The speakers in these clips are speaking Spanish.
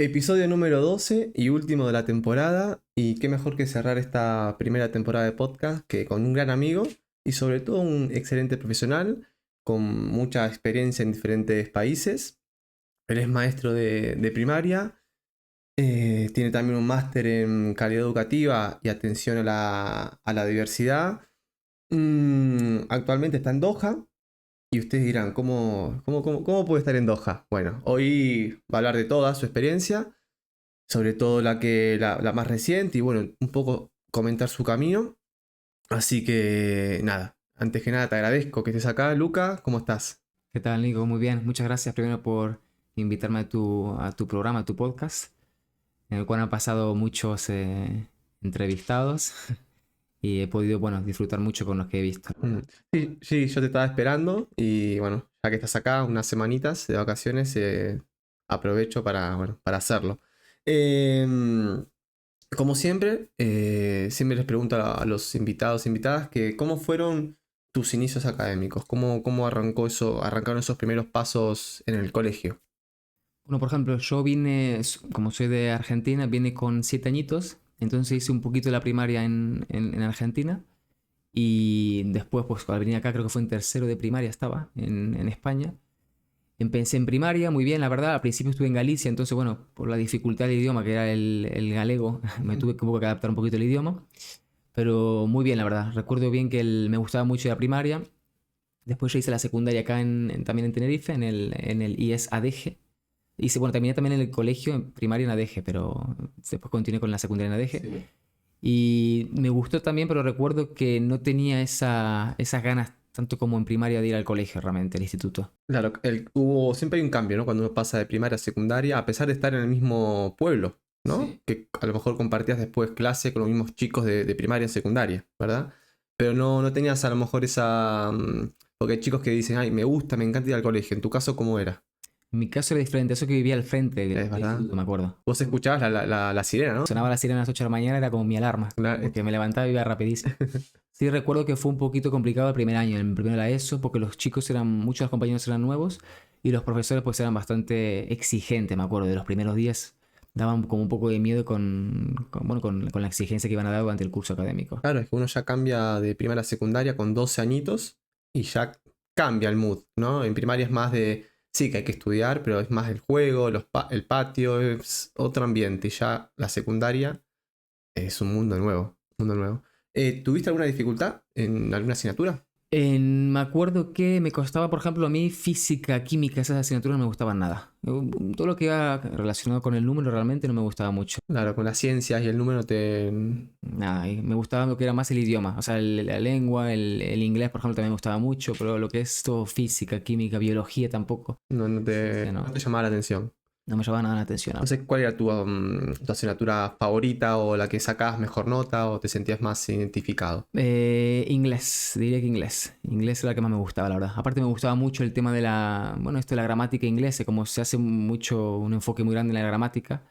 Episodio número 12 y último de la temporada. Y qué mejor que cerrar esta primera temporada de podcast que con un gran amigo y sobre todo un excelente profesional con mucha experiencia en diferentes países. Él es maestro de primaria, tiene también un máster en calidad educativa y atención a la diversidad. Actualmente está en Doha. Y ustedes dirán, ¿cómo puede estar en Doha? Bueno, hoy va a hablar de toda su experiencia, sobre todo la más reciente, y bueno, un poco comentar su camino. Así que nada, antes que nada te agradezco que estés acá, Luca. ¿Cómo estás? ¿Qué tal, Nico? Muy bien. Muchas gracias primero por invitarme a tu programa, a tu podcast, en el cual han pasado muchos entrevistados y he podido, bueno, disfrutar mucho con los que he visto. Mm. Sí, sí, yo te estaba esperando y bueno, ya que estás acá unas semanitas de vacaciones, aprovecho bueno, para hacerlo. Em, Como siempre, siempre les pregunto a los invitados e invitadas que cómo fueron tus inicios académicos, cómo arrancaron esos primeros pasos en el colegio. Bueno, por ejemplo, yo vine, como soy de Argentina, vine con 7 añitos, entonces hice un poquito de la primaria en Argentina y después, pues al venir acá, creo que fue en tercero de primaria, estaba en España. Empecé en primaria, muy bien, la verdad. Al principio estuve en Galicia, entonces, bueno, por la dificultad del idioma, que era el galego, me tuve como que adaptar un poquito el idioma. Pero muy bien, la verdad. Recuerdo bien que me gustaba mucho la primaria. Después ya hice la secundaria acá también en Tenerife, en el IES ADG. Hice, bueno, terminé también en el colegio, en primaria en ADG, pero después continué con la secundaria en ADG. Sí. Y me gustó también, pero recuerdo que no tenía esas ganas tanto como en primaria de ir al colegio realmente, al instituto. Claro, siempre hay un cambio, ¿no? Cuando uno pasa de primaria a secundaria, a pesar de estar en el mismo pueblo, ¿no? Sí. Que a lo mejor compartías después clase con los mismos chicos de primaria y secundaria, ¿verdad? Pero no tenías a lo mejor porque hay chicos que dicen, ay, me gusta, me encanta ir al colegio. En tu caso, ¿cómo era? En mi caso era diferente, eso que vivía al frente ¿Es del verdad? instituto, me acuerdo. Vos escuchabas la sirena, ¿no? Sonaba la sirena a las 8 de la mañana, era como mi alarma, porque me levantaba y iba rapidísimo. Sí, recuerdo que fue un poquito complicado el primer año, el primero de la ESO, porque muchos de los compañeros eran nuevos y los profesores pues eran bastante exigentes, me acuerdo, de los primeros días daban como un poco de miedo con la exigencia que iban a dar durante el curso académico. Claro, es que uno ya cambia de primaria a secundaria con 12 añitos y ya cambia el mood, ¿no? En primaria es más de, sí, que hay que estudiar, pero es más el juego, el patio, es otro ambiente. Y ya la secundaria es un mundo nuevo, mundo nuevo. ¿Tuviste alguna dificultad en alguna asignatura? Me acuerdo que me costaba, por ejemplo, a mí física, química, esas asignaturas no me gustaban nada. Todo lo que iba relacionado con el número realmente no me gustaba mucho. Claro, con las ciencias y el número te... Nada, y me gustaba lo que era más el idioma, o sea, la lengua, el inglés, por ejemplo, también me gustaba mucho, pero lo que es todo física, química, biología tampoco, sí, no no, te llamaba la atención. no me llamaba nada la atención. No sé cuál era tu asignatura favorita o la que sacabas mejor nota o te sentías más identificado. Inglés, diría que inglés. Inglés era la que más me gustaba, la verdad. Aparte me gustaba mucho el tema bueno, esto de la gramática inglesa, como se hace mucho, un enfoque muy grande en la gramática,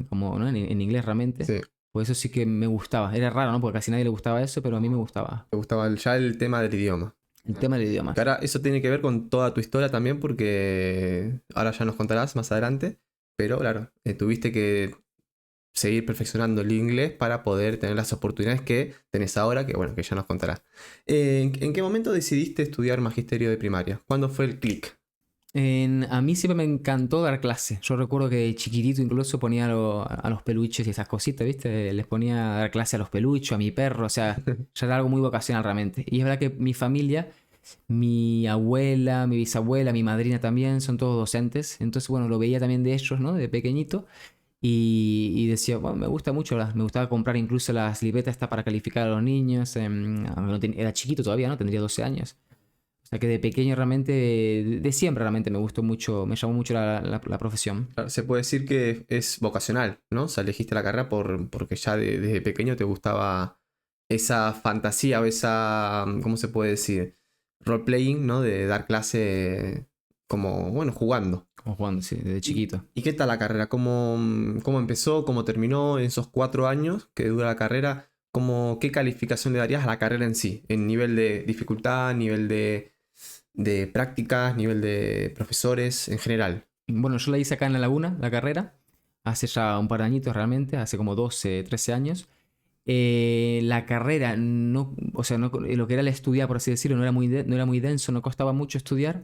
como ¿no? en inglés realmente. Sí. Pues eso sí que me gustaba. Era raro, ¿no? Porque casi nadie le gustaba eso, pero a mí me gustaba. Me gustaba ya el tema del idioma. El tema del idioma. Que ahora eso tiene que ver con toda tu historia también, porque ahora ya nos contarás más adelante. Pero claro, tuviste que seguir perfeccionando el inglés para poder tener las oportunidades que tenés ahora, que bueno, que ya nos contarás. ¿En qué momento decidiste estudiar magisterio de primaria? ¿Cuándo fue el clic? A mí siempre me encantó dar clase. Yo recuerdo que de chiquitito incluso ponía a los peluches y esas cositas, ¿viste? Les ponía a dar clase a los peluches, a mi perro, o sea, ya era algo muy vocacional realmente. Y es verdad que mi familia, mi abuela, mi bisabuela, mi madrina también, son todos docentes. Entonces, bueno, lo veía también de ellos, ¿no? De pequeñito. Y decía, bueno, me gusta mucho, me gustaba comprar incluso las libretas estas para calificar a los niños. Aunque era chiquito todavía, ¿no? Tendría 12 años. O sea que de pequeño realmente, de siempre realmente me gustó mucho, me llamó mucho la profesión. Claro, se puede decir que es vocacional, ¿no? O sea, elegiste la carrera porque ya desde pequeño te gustaba esa fantasía o esa, ¿cómo se puede decir? Role-playing, ¿no? De dar clase como, bueno, jugando. Como jugando, sí, desde chiquito. ¿Y qué tal la carrera? ¿Cómo empezó? ¿Cómo terminó en esos 4 años que dura la carrera? ¿Qué calificación le darías a la carrera en sí? En nivel de dificultad, nivel de prácticas, nivel de profesores, en general. Bueno, yo la hice acá en La Laguna, la carrera, hace ya un par de añitos realmente, hace como 12, 13 años. La carrera, no, o sea, no, lo que era el estudiar, por así decirlo, no era muy denso, no costaba mucho estudiar.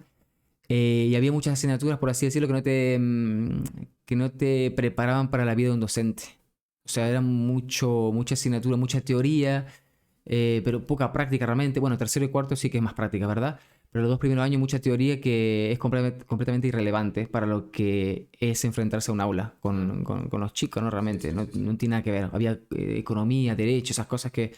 Y había muchas asignaturas, por así decirlo, que no te preparaban para la vida de un docente. O sea, era mucha asignatura, mucha teoría, pero poca práctica realmente. Bueno, tercero y cuarto sí que es más práctica, ¿verdad? Pero los 2 primeros años mucha teoría que es completamente irrelevante para lo que es enfrentarse a un aula con los chicos, ¿no? Realmente, no tiene nada que ver. Había economía, derecho, esas cosas que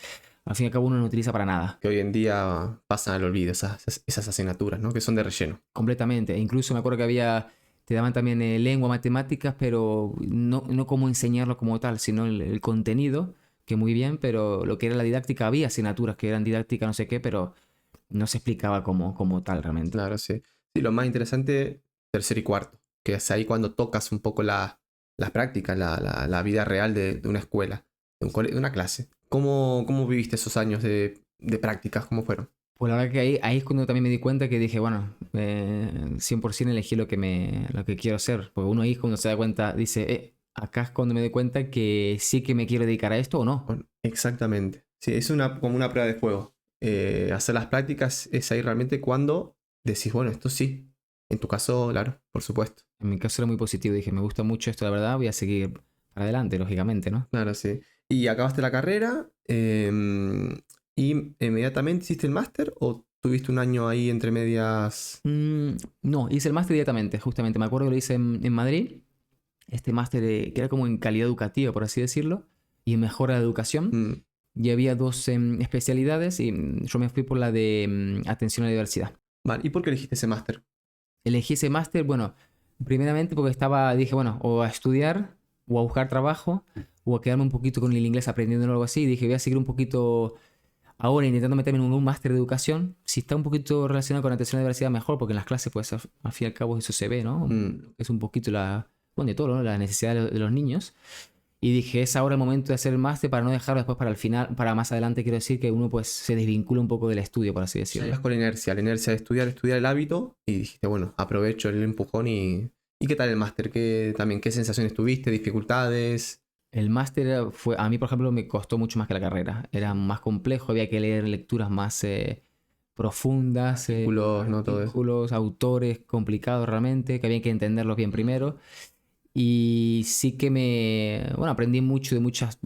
al fin y al cabo uno no utiliza para nada. Que hoy en día pasan al olvido esas asignaturas, ¿no? Que son de relleno. Completamente. E incluso me acuerdo que te daban también lengua, matemáticas, pero no cómo enseñarlo como tal, sino el contenido, que muy bien, pero lo que era la didáctica, había asignaturas que eran didáctica, no sé qué, pero no se explicaba como tal realmente. Claro, sí. Sí, lo más interesante, tercero y cuarto, que es ahí cuando tocas un poco las prácticas, la vida real de una escuela, de una clase. ¿Cómo viviste esos años de prácticas? ¿Cómo fueron? Pues la verdad que ahí es cuando también me di cuenta que dije, bueno, 100% elegí lo que quiero hacer. Porque uno ahí cuando se da cuenta, dice, acá es cuando me doy cuenta que sí que me quiero dedicar a esto o no. Bueno, exactamente. Sí, es como una prueba de fuego. Hacer las prácticas es ahí realmente cuando decís, bueno, esto sí. En tu caso, claro, por supuesto. En mi caso era muy positivo, dije, me gusta mucho esto, la verdad, voy a seguir para adelante, lógicamente, ¿no? Claro, sí. Y acabaste la carrera y inmediatamente hiciste el máster o tuviste un año ahí entre medias. No, hice el máster directamente, justamente. Me acuerdo que lo hice en Madrid, este máster que era como en calidad educativa, por así decirlo, y en mejora de educación. Mm, Y había dos especialidades y yo me fui por la de atención a la diversidad. vale, ¿y por qué elegiste ese máster? Elegí ese máster, bueno, primeramente porque dije, bueno, o a estudiar, o a buscar trabajo, o a quedarme un poquito con el inglés aprendiendo o algo así. Y dije, voy a seguir un poquito ahora intentando meterme en un máster de educación. Si está un poquito relacionado con atención a la diversidad, mejor, porque en las clases, pues al fin y al cabo eso se ve, ¿no? Mm, Es un poquito bueno, de todo, ¿no? La necesidad de los niños. Y dije, es ahora el momento de hacer el máster para no dejarlo después para el final, para más adelante, quiero decir que uno pues se desvincula un poco del estudio, por así ya decirlo. ibas con la inercia de estudiar el hábito y dijiste, bueno, aprovecho el empujón y. ¿Y qué tal el máster? ¿Qué sensaciones tuviste? ¿Dificultades? El máster a mí por ejemplo me costó mucho más que la carrera. Era más complejo, había que leer lecturas más profundas, Artículos, ¿no? Todo eso. artículos, autores complicados realmente, que había que entenderlos bien primero. Y sí que bueno, aprendí mucho de muchos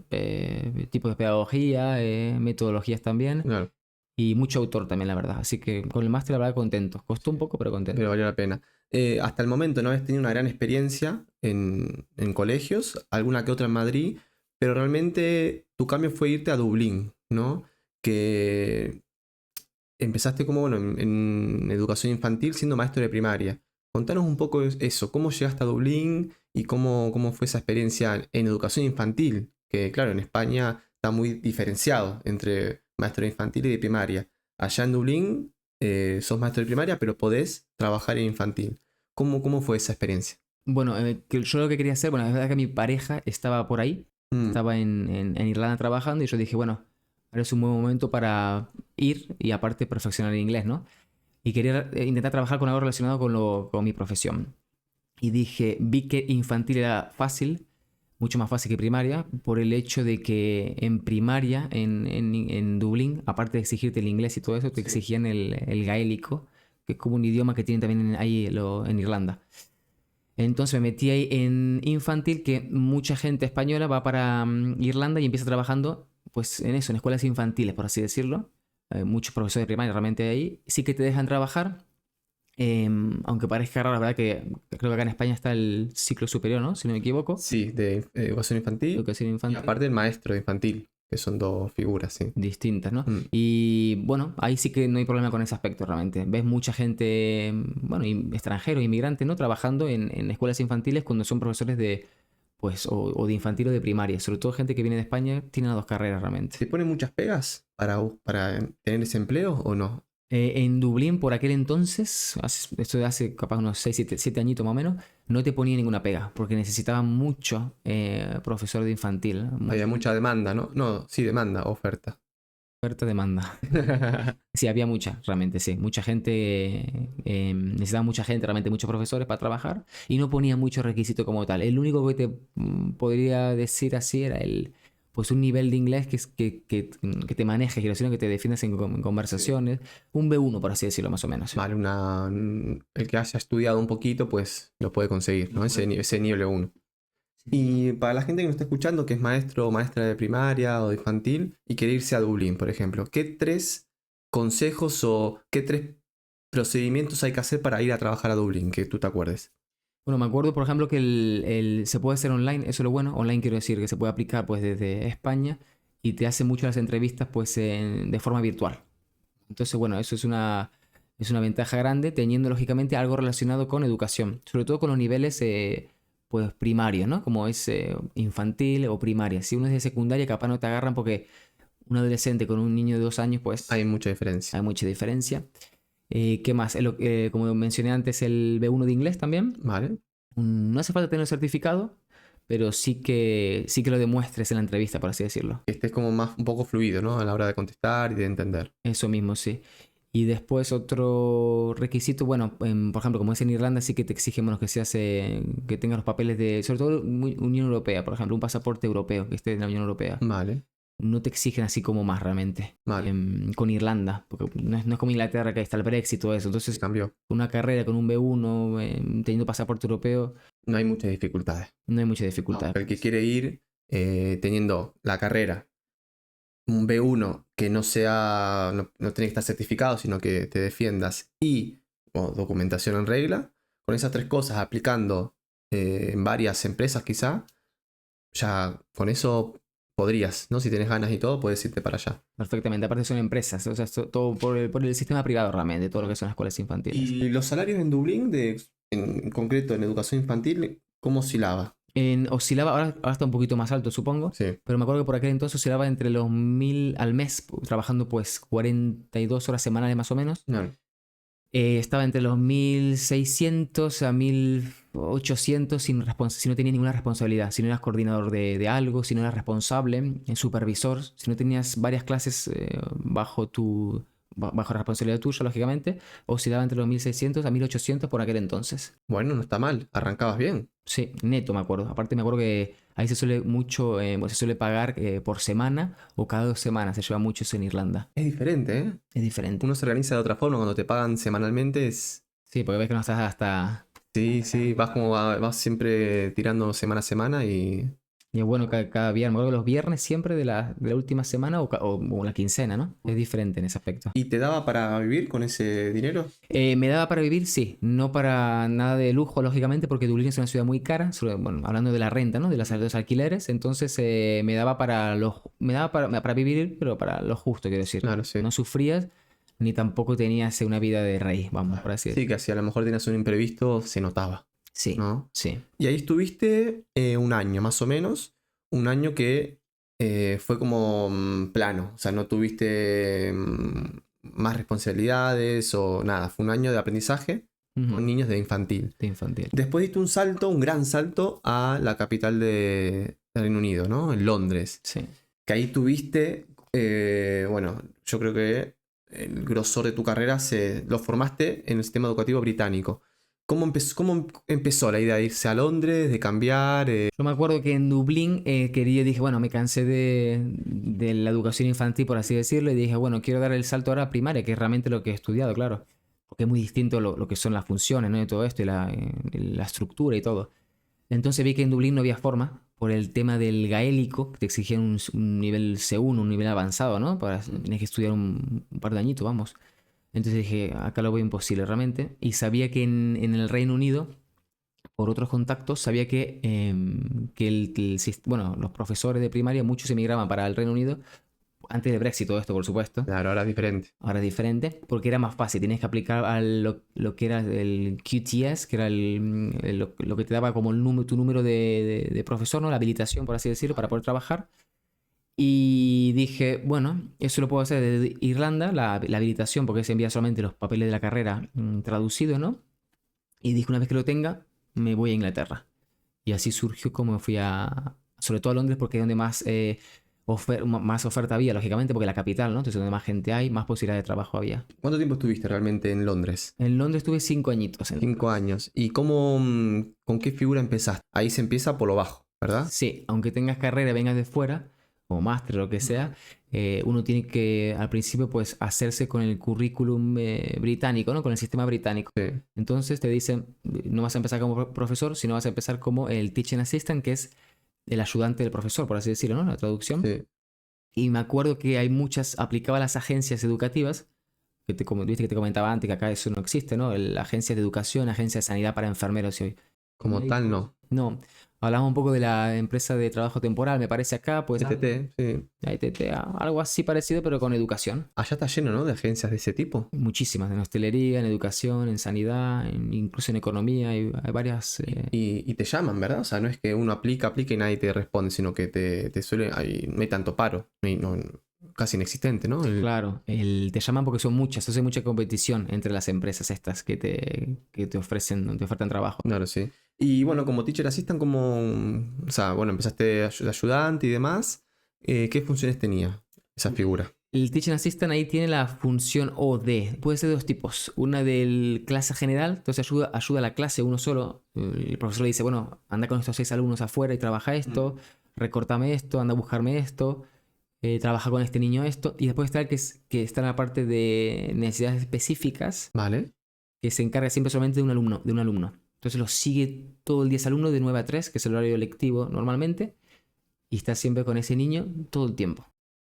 tipos de pedagogía, metodologías también, Claro, y mucho autor también, la verdad. Así que con el máster, la verdad, contento. Costó un poco, pero contento. pero valió la pena. Hasta el momento no habías tenido una gran experiencia en colegios, alguna que otra en Madrid, pero realmente tu cambio fue irte a Dublín, ¿no? Que empezaste como, bueno, en educación infantil siendo maestro de primaria. Contanos un poco eso, cómo llegaste a Dublín y cómo fue esa experiencia en educación infantil, que claro, en España está muy diferenciado entre maestro de infantil y de primaria. Allá en Dublín sos maestro de primaria, pero podés trabajar en infantil. ¿Cómo fue esa experiencia? Bueno, yo lo que quería hacer, bueno, es verdad que mi pareja estaba por ahí, Mm, estaba en Irlanda trabajando y yo dije, bueno, ahora es un buen momento para ir y aparte perfeccionar el inglés, ¿no? Y quería intentar trabajar con algo relacionado con mi profesión. Y vi que infantil era fácil, mucho más fácil que primaria, por el hecho de que en primaria, en Dublín, aparte de exigirte el inglés y todo eso, te sí. exigían el gaélico, que es como un idioma que tienen también ahí en Irlanda. Entonces me metí ahí en infantil, que mucha gente española va para Irlanda y empieza trabajando pues en eso, en escuelas infantiles, por así decirlo. Muchos profesores de primaria realmente ahí. Sí que te dejan trabajar, aunque parezca raro, la verdad que creo que acá en España está el ciclo superior, ¿no? Si no me equivoco. Sí, de educación infantil Educación y infantil. aparte el maestro de infantil, que son dos figuras, sí. Distintas, ¿no? Mm, Y bueno, ahí sí que no hay problema con ese aspecto realmente. Ves mucha gente, bueno, extranjeros, inmigrantes, ¿no? Trabajando en escuelas infantiles cuando son profesores pues, o de infantil o de primaria. Sobre todo gente que viene de España, tiene las dos carreras realmente. ¿Te ponen muchas pegas para tener ese empleo o no? En Dublín, por aquel entonces, esto de hace capaz unos 6 7 añitos más o menos, no te ponía ninguna pega, porque necesitaban mucho profesor de infantil. Había mucha demanda, ¿no? No, sí, demanda, oferta. Oferta, demanda. Sí, había mucha, realmente, sí. Mucha gente, necesitaba mucha gente, realmente muchos profesores para trabajar y no ponía mucho requisito como tal. El único que te podría decir así era pues un nivel de inglés que te maneje, quiero decir, que te defiendas en conversaciones. Un B1, por así decirlo, más o menos. Vale, el que haya estudiado un poquito, pues lo puede conseguir, ¿no? Ese nivel 1. Y para la gente que nos está escuchando, que es maestro o maestra de primaria o de infantil y quiere irse a Dublín, por ejemplo, ¿qué 3 consejos o qué 3 procedimientos hay que hacer para ir a trabajar a Dublín, que tú te acuerdes? Bueno, me acuerdo, por ejemplo, que se puede hacer online, eso es lo bueno. Online quiero decir que se puede aplicar pues desde España y te hace mucho las entrevistas pues de forma virtual. Entonces, bueno, eso es una ventaja grande, teniendo lógicamente algo relacionado con educación, sobre todo con los niveles pues primarios, ¿no? Como es infantil o primaria. Si uno es de secundaria, capaz no te agarran porque un adolescente con un niño de 2 años, pues Hay mucha diferencia. hay mucha diferencia. ¿Qué más? Como mencioné antes, el B1 de inglés también. Vale. No hace falta tener el certificado, pero sí que lo demuestres en la entrevista, por así decirlo. Que estés como más un poco fluido, ¿no? A la hora de contestar y de entender. Eso mismo, sí. Y después otro requisito, bueno, por ejemplo, como es en Irlanda, sí que te exigen, bueno, que tengas los papeles sobre todo Unión Europea, por ejemplo, un pasaporte europeo que esté en la Unión Europea. Vale. No te exigen así como más realmente. Vale. Con Irlanda, porque no es como Inglaterra que está el Brexit y todo eso. Entonces, Cambió. una carrera con un B1, teniendo pasaporte europeo, No hay muchas dificultades. no hay mucha dificultad. El que quiere ir teniendo la carrera, un B1 que no sea, no tiene que estar certificado, sino que te defiendas y documentación en regla, con esas 3 cosas aplicando en varias empresas quizá, ya con eso podrías, ¿no? Si tienes ganas y todo, puedes irte para allá. Perfectamente, aparte son empresas, o sea, todo por el sistema privado realmente, todo lo que son las escuelas infantiles. Y los salarios en Dublín, en concreto en educación infantil, ¿cómo oscilaba? Oscilaba, ahora está un poquito más alto, supongo, Sí. pero me acuerdo que por aquel entonces oscilaba entre los 1000 al mes, trabajando pues 42 horas semanales más o menos. No. Estaba entre los 1600 a 1800 si no tenías ninguna responsabilidad, si no eras coordinador de algo, si no eras responsable, supervisor, si no tenías varias clases bajo responsabilidad tuya, lógicamente, oscilaba entre los 1600 a 1800 por aquel entonces. Bueno, no está mal, arrancabas bien. Sí, neto me acuerdo. Aparte me acuerdo que ahí se suele pagar por semana o cada 2 semanas. Se lleva mucho eso en Irlanda. Es diferente, ¿eh? Es diferente. Uno se organiza de otra forma, cuando te pagan semanalmente es... Sí, porque ves que no estás hasta... Sí, vas siempre tirando semana a semana y... Y es bueno cada viernes. Me acuerdo que los viernes siempre de la última semana o la quincena, ¿no? Es diferente en ese aspecto. ¿Y te daba para vivir con ese dinero? Me daba para vivir, sí. No para nada de lujo, lógicamente, porque Dublín es una ciudad muy cara. Bueno, hablando de la renta, ¿no? De los alquileres. Entonces me daba para vivir, pero para lo justo, quiero decir. Claro, sí. No sufrías, ni tampoco tenías una vida de rey, vamos, por así decirlo. Sí, que si a lo mejor tenías un imprevisto, se notaba, Sí, ¿no? sí. Y ahí estuviste un año, más o menos. Un año que fue como plano. O sea, no tuviste más responsabilidades o nada. Fue un año de aprendizaje con niños de infantil. De infantil. Después diste un gran salto a la capital de Reino Unido, ¿no? En Londres. Sí. Que ahí tuviste, bueno, yo creo que el grosor de tu carrera lo formaste en el sistema educativo británico. ¿Cómo empezó la idea de irse a Londres, de cambiar? Yo me acuerdo que en Dublín dije, bueno, me cansé de la educación infantil, por así decirlo, y dije, bueno, quiero dar el salto ahora a primaria, que es realmente lo que he estudiado, claro. Porque es muy distinto lo que son las funciones, ¿no? De todo esto, y la estructura y todo. Entonces vi que en Dublín no había forma, por el tema del gaélico, que te exigían un nivel C1, un nivel avanzado, ¿no? Tienes que estudiar un par de añitos, vamos. Entonces dije, acá lo veo imposible realmente. Y sabía que en el Reino Unido, por otros contactos, sabía bueno, los profesores de primaria, muchos emigraban para el Reino Unido, antes del Brexit, todo esto, por supuesto. Claro, ahora es diferente. Ahora es diferente, porque era más fácil. Tienes que aplicar a lo que era el QTS, que era lo que te daba como tu número de profesor, ¿no? La habilitación, por así decirlo, para poder trabajar. Y dije, bueno, eso lo puedo hacer desde Irlanda, la habilitación, porque se envía solamente los papeles de la carrera traducidos, ¿no? Y dije, una vez que lo tenga, me voy a Inglaterra. Y así surgió como me fui sobre todo a Londres, porque es donde más más oferta había, lógicamente, porque la capital, ¿no? Entonces, donde más gente hay, más posibilidades de trabajo había. ¿Cuánto tiempo estuviste realmente en Londres? En Londres estuve 5 añitos. 5 años. ¿Y cómo, con qué figura empezaste? Ahí se empieza por lo bajo, ¿verdad? Sí, aunque tengas carrera, vengas de fuera, o máster o lo que sea, uno tiene que al principio pues hacerse con el currículum británico, ¿no? Con el sistema británico. Sí. Entonces te dicen, no vas a empezar como profesor, sino vas a empezar como el teaching assistant, que es el ayudante del profesor, por así decirlo, ¿no? La traducción. Sí. Y me acuerdo que hay aplicaba a las agencias educativas, viste que te comentaba antes que acá eso no existe, ¿no? Agencias de educación, agencias de sanidad para enfermeros y Como tal, no. no, hablamos un poco de la empresa de trabajo temporal, me parece acá, pues TTT, sí. la ETT, algo así parecido, pero con educación. Allá está lleno, ¿no? De agencias de ese tipo. Muchísimas, en hostelería, en educación, en sanidad, incluso en economía, hay varias... Y te llaman, ¿verdad? O sea, no es que uno aplica y nadie te responde, sino que te suele... no hay tanto paro. Casi inexistente, ¿no? Claro, te llaman porque son muchas, entonces hay mucha competición entre las empresas estas que te ofertan trabajo. Claro, sí. Y bueno, como teacher assistant, como... O sea, bueno, empezaste de ayudante y demás. ¿Qué funciones tenía esa figura? El Teaching Assistant ahí tiene la función OD. Puede ser de dos tipos. Una del clase general, entonces ayuda a la clase uno solo. El profesor le dice, bueno, anda con estos 6 alumnos afuera y trabaja esto, recórtame esto, anda a buscarme esto, trabaja con este niño esto. Y después está el que está en la parte de necesidades específicas, Vale. que se encarga siempre solamente de un alumno. Entonces lo sigue todo el día ese alumno de 9 a 3, que es el horario lectivo normalmente, y está siempre con ese niño todo el tiempo.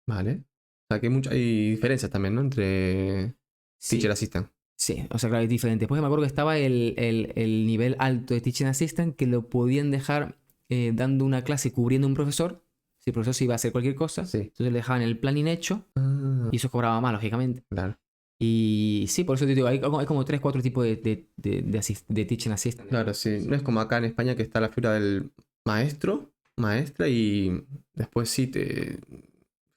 Vale. O sea, que hay diferencias también, ¿no? Entre Sí. teacher assistant. Sí, o sea, claro, es diferente. Después me acuerdo que estaba el nivel alto de Teaching Assistant que lo podían dejar dando una clase cubriendo un profesor. Si el profesor se iba a hacer cualquier cosa, Sí. entonces le dejaban el planning hecho Ah, y eso cobraba más, lógicamente. claro. Y sí, por eso te digo, hay como 3, 4 tipos de Teaching Assistant. Claro, sí. No es como acá en España que está la figura del maestro, maestra y después sí,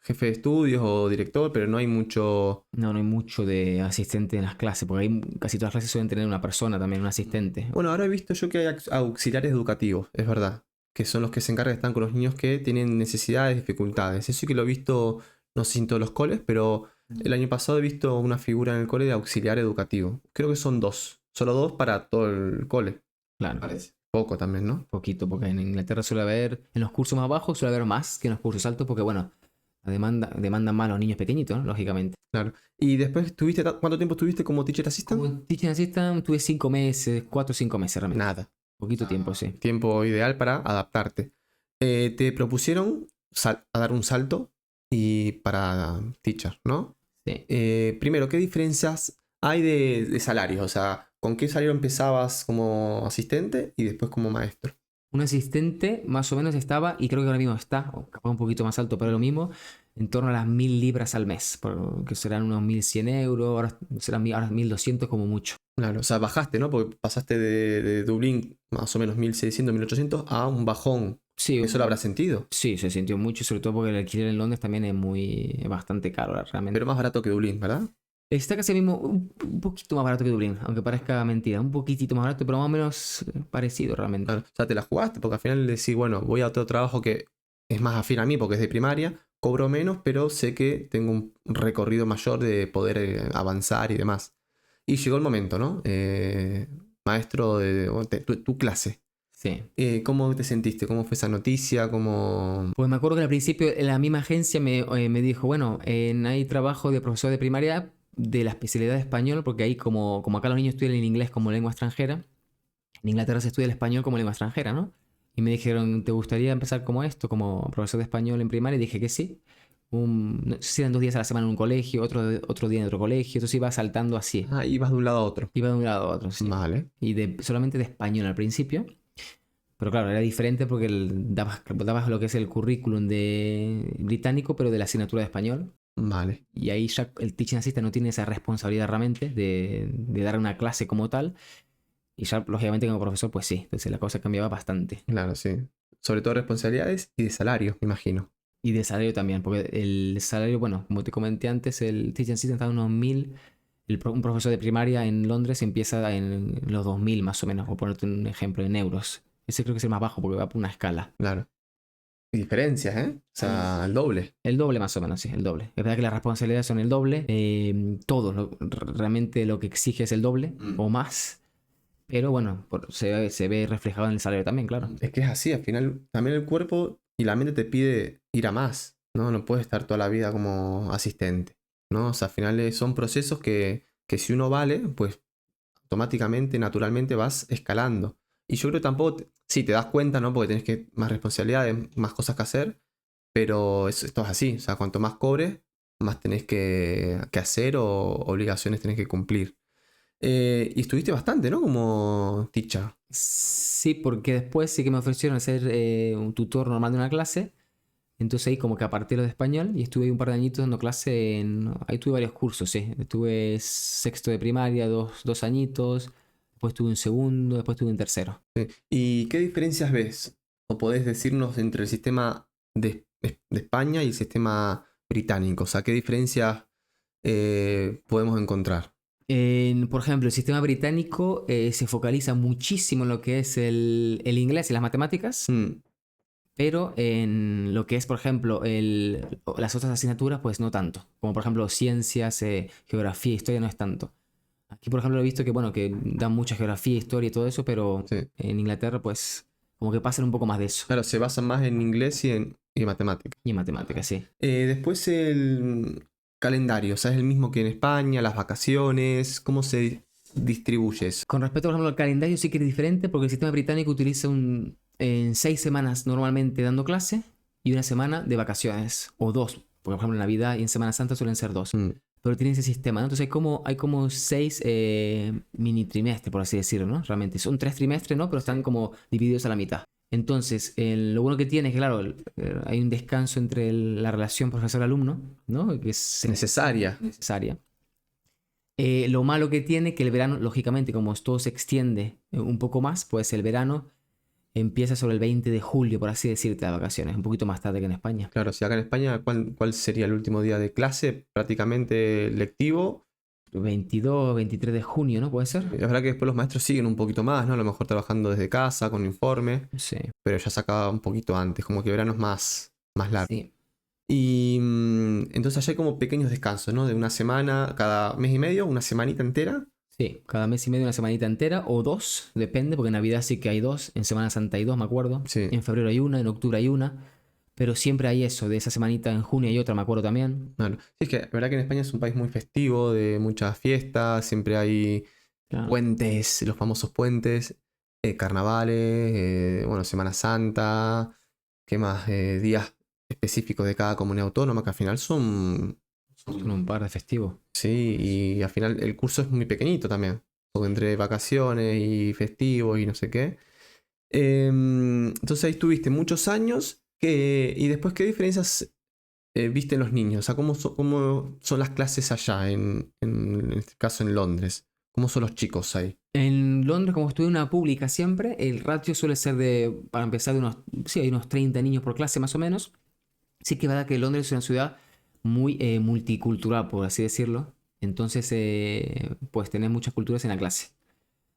jefe de estudios o director, pero no hay mucho... No hay mucho de asistente en las clases, porque casi todas las clases suelen tener una persona también, un asistente. Bueno, ahora he visto yo que hay auxiliares educativos, es verdad, que son los que se encargan de estar con los niños que tienen necesidades, dificultades. Eso sí que lo he visto, no sé si en todos los coles, pero el año pasado he visto una figura en el cole de auxiliar educativo. Creo que son 2, solo 2 para todo el cole. Claro, Parece. Poco también, ¿no? poquito, porque en Inglaterra suele haber, en los cursos más bajos suele haber más que en los cursos altos, porque bueno, demandan más a los niños pequeñitos, ¿no? Lógicamente. Claro. Y después ¿cuánto tiempo estuviste como teacher assistant? Como teaching assistant tuve 5 meses, 4 o 5 meses realmente. Nada. Poquito tiempo, sí. Tiempo ideal para adaptarte. Te propusieron a dar un salto y para teacher, ¿no? Sí. Primero, ¿qué diferencias hay de salarios? O sea, ¿con qué salario empezabas como asistente y después como maestro? Un asistente más o menos estaba, y creo que ahora mismo está, o capaz un poquito más alto, pero lo mismo, en torno a las 1.000 libras al mes, que serán unos 1.100 euros, ahora serán ahora 1.200 como mucho. Claro, o sea, bajaste, ¿no? Porque pasaste de Dublín más o menos 1.600, 1.800 a un bajón. Sí, ¿Eso lo habrás sentido? sí, se sintió mucho, sobre todo porque el alquiler en Londres también es bastante caro realmente. Pero más barato que Dublín, ¿verdad? Está casi mismo, un poquito más barato que Dublín, aunque parezca mentira, un poquitito más barato, pero más o menos parecido realmente. Claro. O sea, te la jugaste porque al final decís, bueno, voy a otro trabajo que es más afín a mí porque es de primaria, cobro menos, pero sé que tengo un recorrido mayor de poder avanzar y demás. Y llegó el momento, ¿no? Maestro de tu clase. Sí. ¿Cómo te sentiste? ¿Cómo fue esa noticia? ¿Cómo... Pues me acuerdo que al principio la misma agencia me dijo, bueno, hay trabajo de profesor de primaria de la especialidad de español, porque ahí como acá los niños estudian el inglés como lengua extranjera, en Inglaterra se estudia el español como lengua extranjera, ¿no? Y me dijeron, ¿te gustaría empezar como esto, como profesor de español en primaria? Y dije que sí. No sé si eran 2 días a la semana en un colegio, otro día en otro colegio, entonces iba saltando así. Ah, ibas de un lado a otro. Iba de un lado a otro, sí. Vale. Y solamente de español al principio. Pero claro, era diferente porque dabas lo que es el currículum británico, pero de la asignatura de español. Vale. Y ahí ya el teaching assistant no tiene esa responsabilidad realmente de dar una clase como tal. Y ya, lógicamente, como profesor, pues sí. Entonces la cosa cambiaba bastante. Claro, sí. Sobre todo responsabilidades y de salario, me imagino. Y de salario también, porque el salario, bueno, como te comenté antes, el teaching assistant está en unos 1.000. Un profesor de primaria en Londres empieza en los 2.000 más o menos, por ponerte un ejemplo, en euros. Ese creo que es el más bajo porque va por una escala. Claro. Diferencias, ¿eh? O sea, el doble. El doble más o menos, sí, el doble. Es verdad que las responsabilidades son el doble. Todo, realmente lo que exige es el doble o más. Pero bueno, se ve reflejado en el salario también, claro. Es que es así, al final también el cuerpo y la mente te pide ir a más, ¿no? No puedes estar toda la vida como asistente, ¿no? O sea, al final son procesos que si uno vale, pues automáticamente, naturalmente vas escalando. Y yo creo que tampoco, sí, te das cuenta, ¿no? Porque tenés más responsabilidades, más cosas que hacer, pero esto es así, o sea, cuanto más cobres, más tenés que hacer o obligaciones tenés que cumplir. Y estuviste bastante, ¿no? Como teacher. Sí, porque después sí que me ofrecieron ser un tutor normal de una clase. Entonces ahí como que aparté lo de español y estuve ahí un par de añitos dando clase en... Ahí tuve varios cursos, sí. Estuve sexto de primaria, dos añitos. Después tuve un segundo, después tuve un tercero. ¿Y qué diferencias ves o podés decirnos entre el sistema de España y el sistema británico? O sea, ¿qué diferencias podemos encontrar? Por ejemplo, el sistema británico se focaliza muchísimo en lo que es el inglés y las matemáticas, Mm, pero en lo que es, por ejemplo, las otras asignaturas, pues no tanto. Como por ejemplo ciencias, geografía, historia, no es tanto. Aquí, por ejemplo, he visto que, bueno, que dan mucha geografía, historia y todo eso, pero sí. en Inglaterra, pues, como que pasan un poco más de eso. Claro, se basan más en inglés y en matemáticas. Y en matemáticas, sí. Después el calendario, o sea, es el mismo que en España, las vacaciones, ¿cómo se distribuye eso? Con respecto, por ejemplo, al calendario, sí que es diferente porque el sistema británico utiliza en 6 semanas normalmente dando clase y una semana de vacaciones, o dos, porque por ejemplo en Navidad y en Semana Santa suelen ser dos, Mm, pero tienen ese sistema, ¿no? Entonces hay como 6 mini trimestres, por así decirlo, ¿no? Realmente son 3 trimestres, ¿no? Pero están como divididos a la mitad. Entonces, lo bueno que tiene es que, claro, hay un descanso entre la relación profesor-alumno, ¿no? Que es necesaria. necesaria. Lo malo que tiene que el verano, lógicamente, como todo se extiende un poco más, pues el verano empieza sobre el 20 de julio, por así decirte, las vacaciones, un poquito más tarde que en España. Claro, si acá en España, ¿cuál sería el último día de clase? Prácticamente lectivo. 22, 23 de junio, ¿no? ¿Puede ser? Es verdad que después los maestros siguen un poquito más, ¿no? A lo mejor trabajando desde casa, con informe, Sí. pero ya se acaba un poquito antes, como que verano es más largo. Sí. Y entonces allá hay como pequeños descansos, ¿no? De una semana, cada mes y medio, una semanita entera. Sí, cada mes y medio una semanita entera o dos, depende, porque en Navidad sí que hay dos, en Semana Santa hay dos, me acuerdo, Sí, en febrero hay una, en octubre hay una, pero siempre hay eso, de esa semanita en junio hay otra, me acuerdo también. claro. Sí, es que la verdad que en España es un país muy festivo, de muchas fiestas, siempre hay Claro. puentes, los famosos puentes, carnavales, bueno, Semana Santa, ¿qué más? Días específicos de cada comunidad autónoma, que al final Son un par de festivos. sí, y al final el curso es muy pequeñito también, porque entre vacaciones y festivos y no sé qué. Entonces ahí estuviste muchos años, y después, ¿qué diferencias viste en los niños? O sea, ¿cómo son las clases allá, en este caso en Londres? ¿Cómo son los chicos ahí? En Londres, como estuve en una pública siempre, el ratio suele ser para empezar, sí, hay unos 30 niños por clase más o menos. Sí que es verdad que Londres es una ciudad muy multicultural, por así decirlo. Entonces, pues tener muchas culturas en la clase.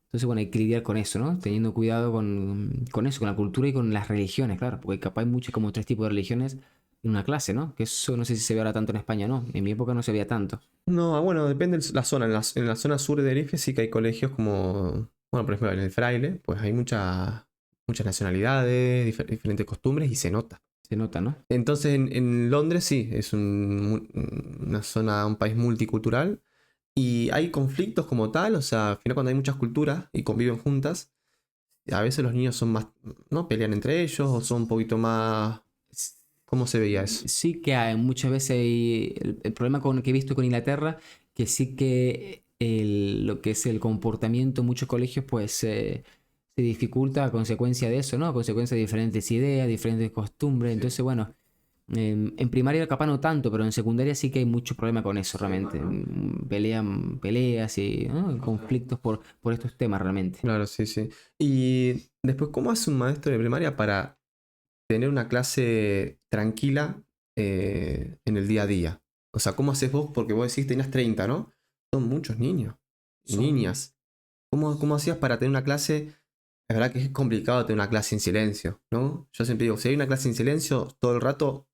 Entonces, bueno, hay que lidiar con eso, ¿no? Teniendo cuidado con eso, con la cultura y con las religiones, claro. Porque capaz hay muchos, como 3 tipos de religiones en una clase, ¿no? Que eso no sé si se ve ahora tanto en España, ¿no? En mi época no se veía tanto. No, bueno, depende de la zona. En la zona sur de Tenerife sí que hay colegios como, bueno, por ejemplo, en el Fraile, pues hay muchas nacionalidades, diferentes costumbres y se nota. Se nota, ¿no? Entonces en Londres sí, es una zona, un país multicultural y hay conflictos como tal, o sea, al final cuando hay muchas culturas y conviven juntas, a veces los niños son más, ¿no? Pelean entre ellos o son un poquito más... ¿Cómo se veía eso? Sí que hay, muchas veces el problema que he visto con Inglaterra, que sí que lo que es el comportamiento en muchos colegios, pues se dificulta a consecuencia de eso, ¿no? A consecuencia de diferentes ideas, diferentes costumbres. Entonces, bueno, en primaria capaz no tanto, pero en secundaria sí que hay mucho problema con eso realmente. Peleas y ¿no? Conflictos por estos temas realmente. Claro, sí, sí. Y después, ¿cómo hace un maestro de primaria para tener una clase tranquila en el día a día? O sea, ¿cómo haces vos? Porque vos decís tenías 30, ¿no? Son muchos niños y Son niñas. ¿Cómo hacías para tener una clase es verdad que es complicado tener una clase en silencio, ¿no? Yo siempre digo, si hay una clase en silencio todo el rato,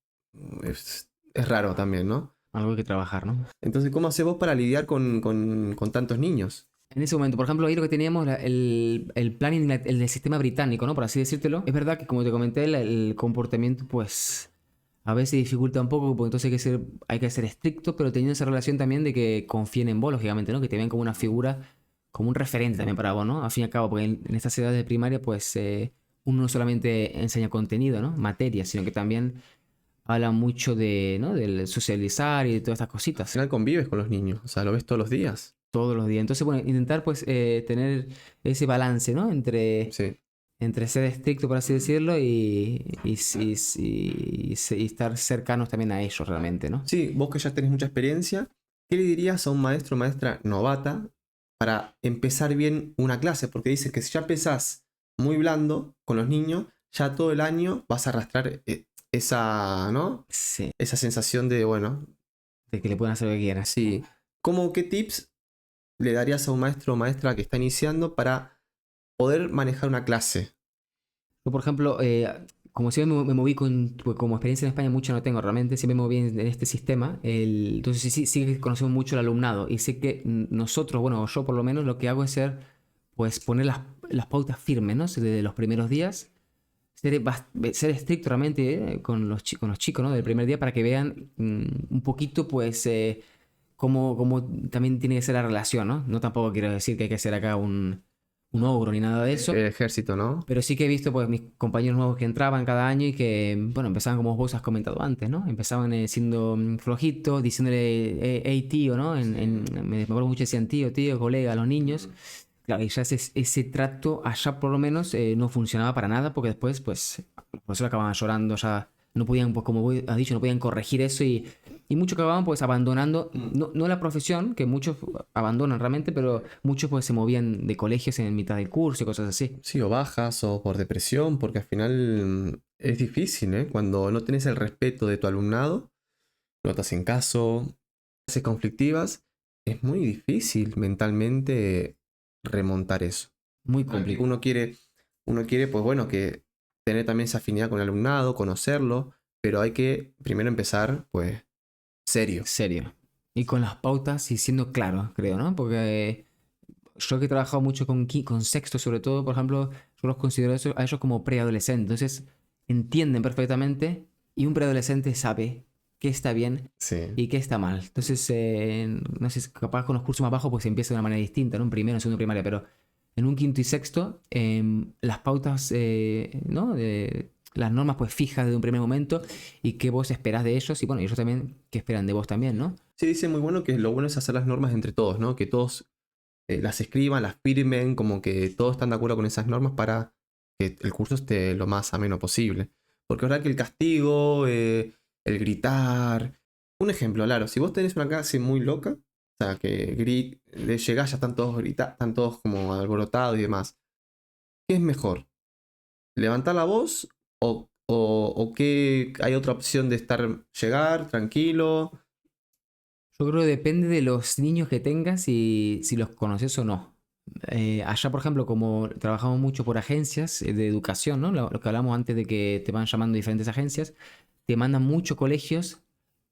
es raro también, ¿no? Algo hay que trabajar, ¿no? Entonces, ¿cómo haces vos para lidiar con tantos niños? En ese momento, por ejemplo, ahí lo que teníamos, el planning, el del sistema británico, ¿no? Por así decírtelo. Es verdad que, como te comenté, el comportamiento, pues, a veces dificulta un poco, porque entonces hay que ser estricto, pero teniendo esa relación también de que confíen en vos, lógicamente, ¿no? Que te vean como una figura, como un referente también para vos, ¿no? Al fin y al cabo, porque en estas edades de primaria, pues, uno no solamente enseña contenido, ¿no? Materia, sino que también habla mucho de, ¿no? Del socializar y de todas estas Al cositas final convives con los niños, o sea, lo ves todos los días. todos los días. Entonces, bueno, intentar pues tener ese balance, ¿no? Sí. Entre ser estricto, por así decirlo, y estar cercanos también a ellos realmente, ¿no? Sí, vos que ya tenés mucha experiencia, ¿qué le dirías a un maestro o maestra novata para empezar bien una clase? Porque dicen que si ya empezás muy blando con los niños, ya todo el año vas a arrastrar esa, ¿no? Sí, Esa sensación de, bueno, de que le pueden hacer lo que quieran. sí. ¿Cómo qué tips le darías a un maestro o maestra que está iniciando para poder manejar una clase? Yo, por ejemplo, como siempre me moví pues, como experiencia en España mucho no tengo realmente, siempre me moví en este sistema, entonces sí que conocemos mucho el alumnado y sé que nosotros, bueno, yo por lo menos lo que hago es pues poner las pautas firmes, ¿no? Desde los primeros días, ser estricto realmente con con los chicos, ¿no? Del primer día para que vean un poquito, pues, cómo también tiene que ser la relación, ¿no? No tampoco quiero decir que hay que ser acá un ogro ni nada de eso. El ejército, ¿no? Pero sí que he visto pues mis compañeros nuevos que entraban cada año y que, bueno, empezaban como vos has comentado antes, ¿no? Empezaban siendo flojitos, diciéndole, hey tío, ¿no? Me acuerdo mucho decían tío, colega, a los niños. Claro, y ya ese trato allá por lo menos no funcionaba para nada porque después, pues, los profesores acababan llorando, ya no podían, pues como vos has dicho, no podían corregir eso y muchos acababan pues abandonando, no la profesión, que muchos abandonan realmente, pero muchos pues se movían de colegios en mitad del curso y cosas así. Sí, o bajas o por depresión, porque al final es difícil, ¿eh? Cuando no tenés el respeto de tu alumnado, no te hacen caso, haces conflictivas, es muy difícil mentalmente remontar eso. Muy Claro que complicado. uno quiere, pues bueno, que tener también esa afinidad con el alumnado, conocerlo, pero hay que primero empezar, pues, serio. Serio. Y con las pautas y siendo claro, creo, ¿no? Porque yo que he trabajado mucho con sexto, sobre todo, por ejemplo, yo los considero a ellos como preadolescentes. Entonces, entienden perfectamente y un preadolescente sabe qué está bien Sí. y qué está mal. Entonces, no sé, capaz con los cursos más bajos pues se empieza de una manera distinta, ¿no? En primero, en segundo, primaria, pero en un quinto y sexto, las pautas, ¿no? Las normas pues fijas desde un primer momento y qué vos esperás de ellos y bueno, ellos también qué esperan de vos también, ¿no? Sí, dice muy bueno que lo bueno es hacer las normas entre todos, ¿no? Que todos las escriban, las firmen, como que todos están de acuerdo con esas normas para que el curso esté lo más ameno posible. Porque es verdad que el castigo, el gritar. Un ejemplo, claro, si vos tenés una clase muy loca, o sea, que le llegás, ya están todos están todos como alborotados y demás. ¿Qué es mejor? ¿Levantar la voz o qué hay otra opción de llegar tranquilo? Yo creo que depende de los niños que tengas y si los conoces o no. Allá, por ejemplo, como trabajamos mucho por agencias de educación, ¿no? Lo que hablamos antes de que te van llamando diferentes agencias, te mandan muchos colegios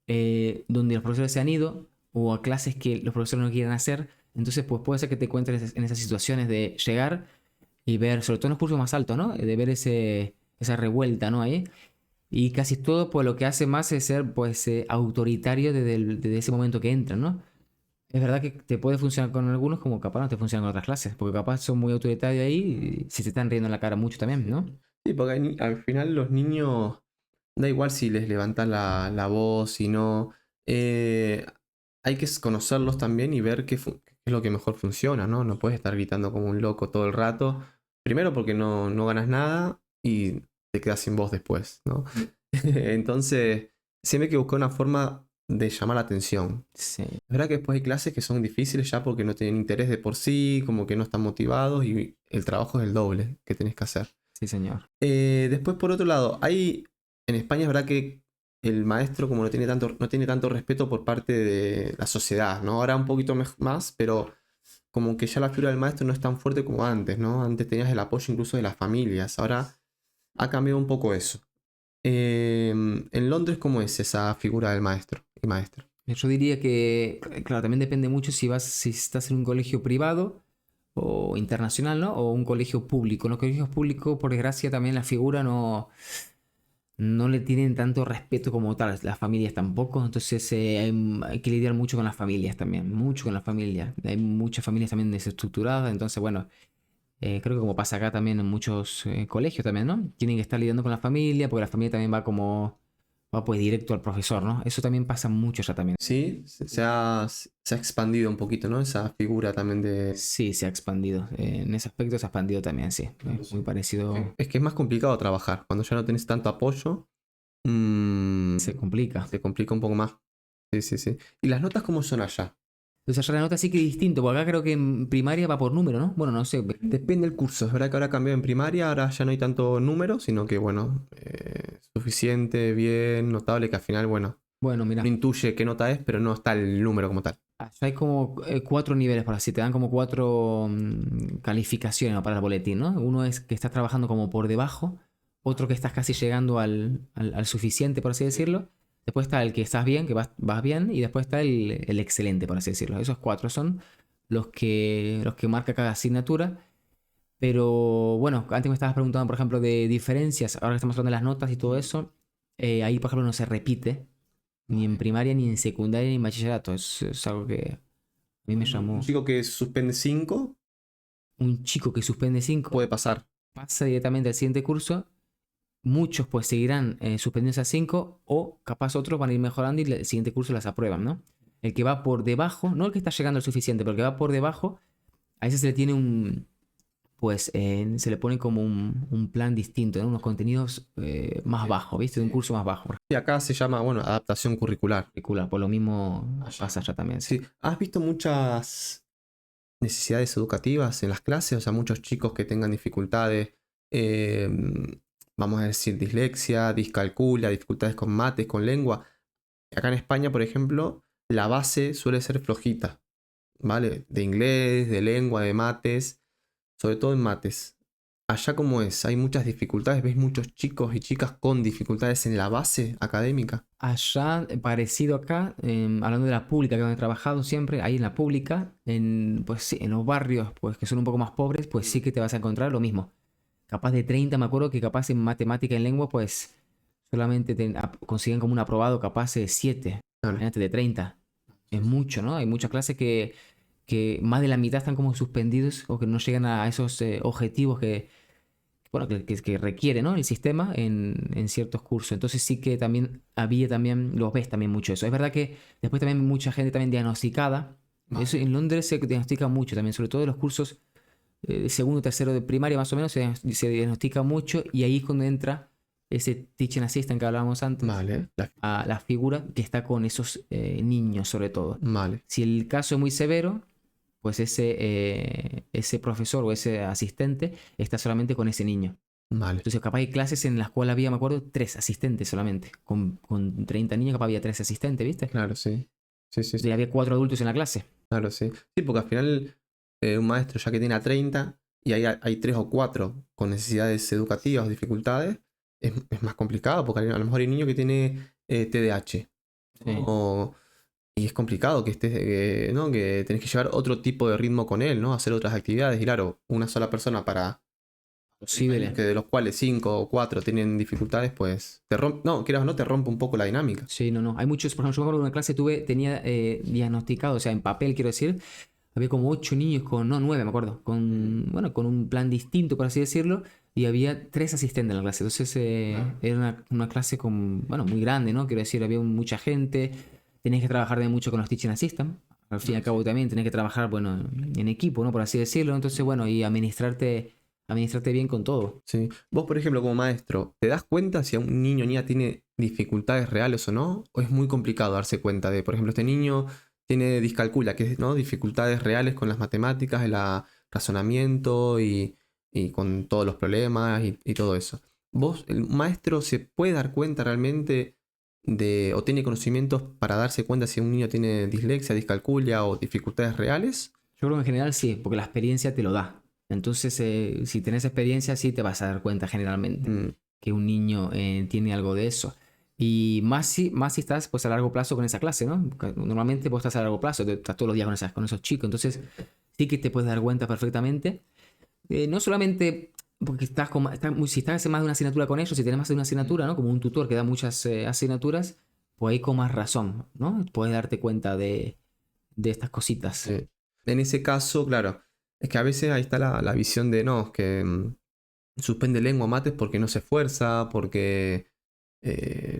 donde los profesores se han ido o a clases que los profesores no quieren hacer. Entonces, pues puede ser que te encuentres en esas situaciones de llegar y ver, sobre todo en los cursos más altos, ¿no? De ver esa revuelta, ¿no? Ahí. Y casi todo, pues lo que hace más es ser, pues, autoritario desde ese momento que entran, ¿no? Es verdad que te puede funcionar con algunos, como capaz no te funciona con otras clases, porque capaz son muy autoritarios ahí y se te están riendo en la cara mucho también, ¿no? Sí, porque al final los niños, da igual si les levantas la voz, si no. eh, Hay que conocerlos también y ver qué es lo que mejor funciona, ¿no? No puedes estar gritando como un loco todo el rato. Primero porque no ganas nada y te quedas sin voz después, ¿no? Entonces, siempre hay que buscar una forma de llamar la atención. Sí, Es verdad que después hay clases que son difíciles ya porque no tienen interés de por sí, como que no están motivados y el trabajo es el doble que tenés que hacer. sí, señor. Después, por otro lado, en España es verdad que el maestro como no tiene tanto respeto por parte de la sociedad, ¿no? Ahora un poquito más, pero como que ya la figura del maestro no es tan fuerte como antes, ¿no? Antes tenías el apoyo incluso de las familias, ahora ha cambiado un poco eso. En Londres, ¿cómo es esa figura del maestro y maestra? Yo diría que, claro, también depende mucho si estás en un colegio privado o internacional, ¿no? O un colegio público. En los colegios públicos, por desgracia, también la figura no le tienen tanto respeto como tal, las familias tampoco, entonces hay que lidiar mucho con las familias también, mucho con las familias. Hay muchas familias también desestructuradas, entonces bueno, creo que como pasa acá también en muchos colegios también, ¿no? Tienen que estar lidiando con la familia, porque la familia también va pues directo al profesor, ¿no? Eso también pasa mucho ya también. Sí, se ha expandido un poquito, ¿no? Esa figura también de... Sí, se ha expandido, en ese aspecto se ha expandido también, sí, es muy parecido, Es que es más complicado trabajar. Cuando ya no tenés tanto apoyo, mm, se complica. se complica un poco más. Sí, sí, sí. ¿Y las notas cómo son allá? Entonces la nota sí que es distinto, porque acá creo que en primaria va por número, ¿no? Bueno, no sé. Depende del curso. Es verdad que ahora cambió en primaria, ahora ya no hay tanto número, sino que, bueno, suficiente, bien, notable, que al final, bueno, Bueno, mira, uno intuye qué nota es, pero no está el número como tal. allá hay como cuatro niveles, por así, te dan como cuatro calificaciones, ¿no? Para el boletín, ¿no? Uno es que estás trabajando como por debajo, otro que estás casi llegando al suficiente, por así decirlo. Después está el que estás bien, que vas bien, y después está el excelente, por así decirlo. Esos cuatro son los que marca cada asignatura. Pero bueno, antes me estabas preguntando, por ejemplo, de diferencias. Ahora que estamos hablando de las notas y todo eso, ahí, por ejemplo, no se repite ni en primaria, ni en secundaria, ni en bachillerato. Es algo que a mí me Un llamó. chico que suspende 5 Un chico que suspende 5 puede pasar. pasa directamente al siguiente curso. Muchos pues seguirán suspendiendo esas 5 o capaz otros van a ir mejorando y el siguiente curso las aprueban, ¿no? El que va por debajo, no el que está llegando al suficiente, pero el que va por debajo, a ese se le tiene pues se le pone como un plan distinto, ¿no? Unos contenidos más bajos, ¿viste? De un curso más bajo, Y acá se llama, bueno, adaptación curricular. particular. Por lo mismo pasa allá también, sí. Sí, ¿has visto muchas necesidades educativas en las clases? O sea, muchos chicos que tengan dificultades, eh, vamos a decir, dislexia, discalculia, dificultades con mates, con lengua. Acá en España, por ejemplo, la base suele ser flojita, ¿vale? De inglés, de lengua, de mates, sobre todo en mates. Allá cómo es, hay muchas dificultades, ves muchos chicos y chicas con dificultades en la base académica. Allá, parecido acá, hablando de la pública que donde he trabajado siempre, ahí en la pública, pues sí, en los barrios pues, que son un poco más pobres, pues sí que te vas a encontrar lo mismo. Capaz de 30 me acuerdo que capaz en matemática y en lengua, pues solamente consiguen como un aprobado capaz de 7, Claro. imagínate, de 30. Es mucho, ¿no? Hay muchas clases que más de la mitad están como suspendidos o que no llegan a esos objetivos bueno, que requiere, ¿no? El sistema en ciertos cursos. Entonces sí que los ves también mucho eso. Es verdad que después también mucha gente también diagnosticada. Vale. Eso en Londres se diagnostica mucho también, sobre todo en los cursos de segundo, tercero de primaria más o menos, se diagnostica mucho y ahí es cuando entra ese teaching assistant que hablábamos antes, Vale, a la figura que está con esos niños sobre todo. vale, Si el caso es muy severo, pues ese profesor o ese asistente está solamente con ese niño. vale. Entonces, capaz hay clases en las cuales había, me acuerdo, 3 asistentes solamente. Con 30 niños, capaz había 3 asistentes, ¿viste? Claro, sí. Sí, sí, sí. Y había 4 adultos en la clase. Claro, sí. Sí, porque al final un maestro ya que tiene a 30 y hay 3 o 4 con necesidades educativas o dificultades, es más complicado porque a lo mejor hay un niño que tiene TDAH. Sí. Y es complicado que estés, ¿no? Que tenés que llevar otro tipo de ritmo con él, ¿no? Hacer otras actividades. Y claro, una sola persona para Posible. que de los cuales 5 o 4 tienen dificultades, pues te rompe, no, quieras o no, te rompe un poco la dinámica. Sí, no. Hay muchos, por ejemplo, yo me acuerdo de una clase tenía diagnosticado, o sea, en papel quiero decir, había como 8 niños no, 9 me acuerdo, bueno, con un plan distinto, por así decirlo, y había 3 asistentes en la clase. Entonces era una clase bueno, muy grande, ¿no? Quiero decir, había mucha gente, tenías que trabajar de mucho con los teaching assistants. Al fin y al cabo también tenés que trabajar, bueno, en equipo, ¿no? Por así decirlo. Entonces, bueno, y administrarte bien con todo. Sí. Vos, por ejemplo, como maestro, ¿te das cuenta si a un niño o niña tiene dificultades reales o no? ¿O es muy complicado darse cuenta de, por ejemplo, este niño tiene discalculia, que es, ¿no? Dificultades reales con las matemáticas, el razonamiento y con todos los problemas y todo eso? ¿Vos, el maestro, se puede dar cuenta realmente de, o tiene conocimientos para darse cuenta si un niño tiene dislexia, discalculia o dificultades reales? Yo creo que en general sí, porque la experiencia te lo da. Entonces, si tenés experiencia, sí te vas a dar cuenta generalmente que un niño tiene algo de eso. Y más si estás pues, a largo plazo con esa clase, ¿no? Normalmente vos estás a largo plazo, estás todos los días con esos chicos. Entonces, sí que te puedes dar cuenta perfectamente. No solamente porque si estás en más de una asignatura con ellos, si tienes más de una asignatura, ¿no? Como un tutor que da muchas asignaturas, pues ahí con más razón, ¿no? Puedes darte cuenta de estas cositas. Sí. En ese caso, claro, es que a veces ahí está la visión de no, que suspende lengua o mates porque no se esfuerza, porque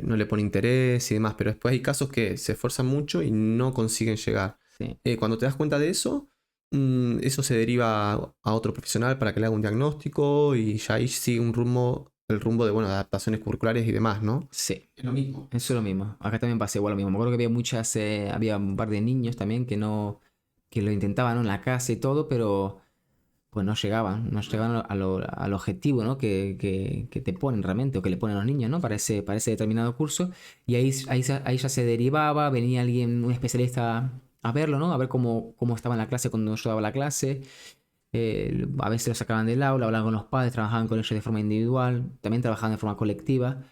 no le pone interés y demás, pero después hay casos que se esfuerzan mucho y no consiguen llegar. Sí. Cuando te das cuenta de eso, eso se deriva a otro profesional para que le haga un diagnóstico y ya ahí sigue el rumbo de bueno, adaptaciones curriculares y demás, ¿no? Sí, Es lo mismo. eso es lo mismo. Acá también pasa igual lo mismo. Me acuerdo que había un par de niños también que lo intentaban, ¿no? En la casa y todo, pero pues no llegaban al objetivo, ¿no? Que te ponen realmente, o que le ponen a los niños, ¿no? Para ese determinado curso. Y ahí ya se derivaba, venía un especialista a verlo, ¿no? A ver cómo estaba en la clase cuando yo daba la clase. A veces lo sacaban del aula, hablaban con los padres, trabajaban con ellos de forma individual, también trabajaban de forma colectiva.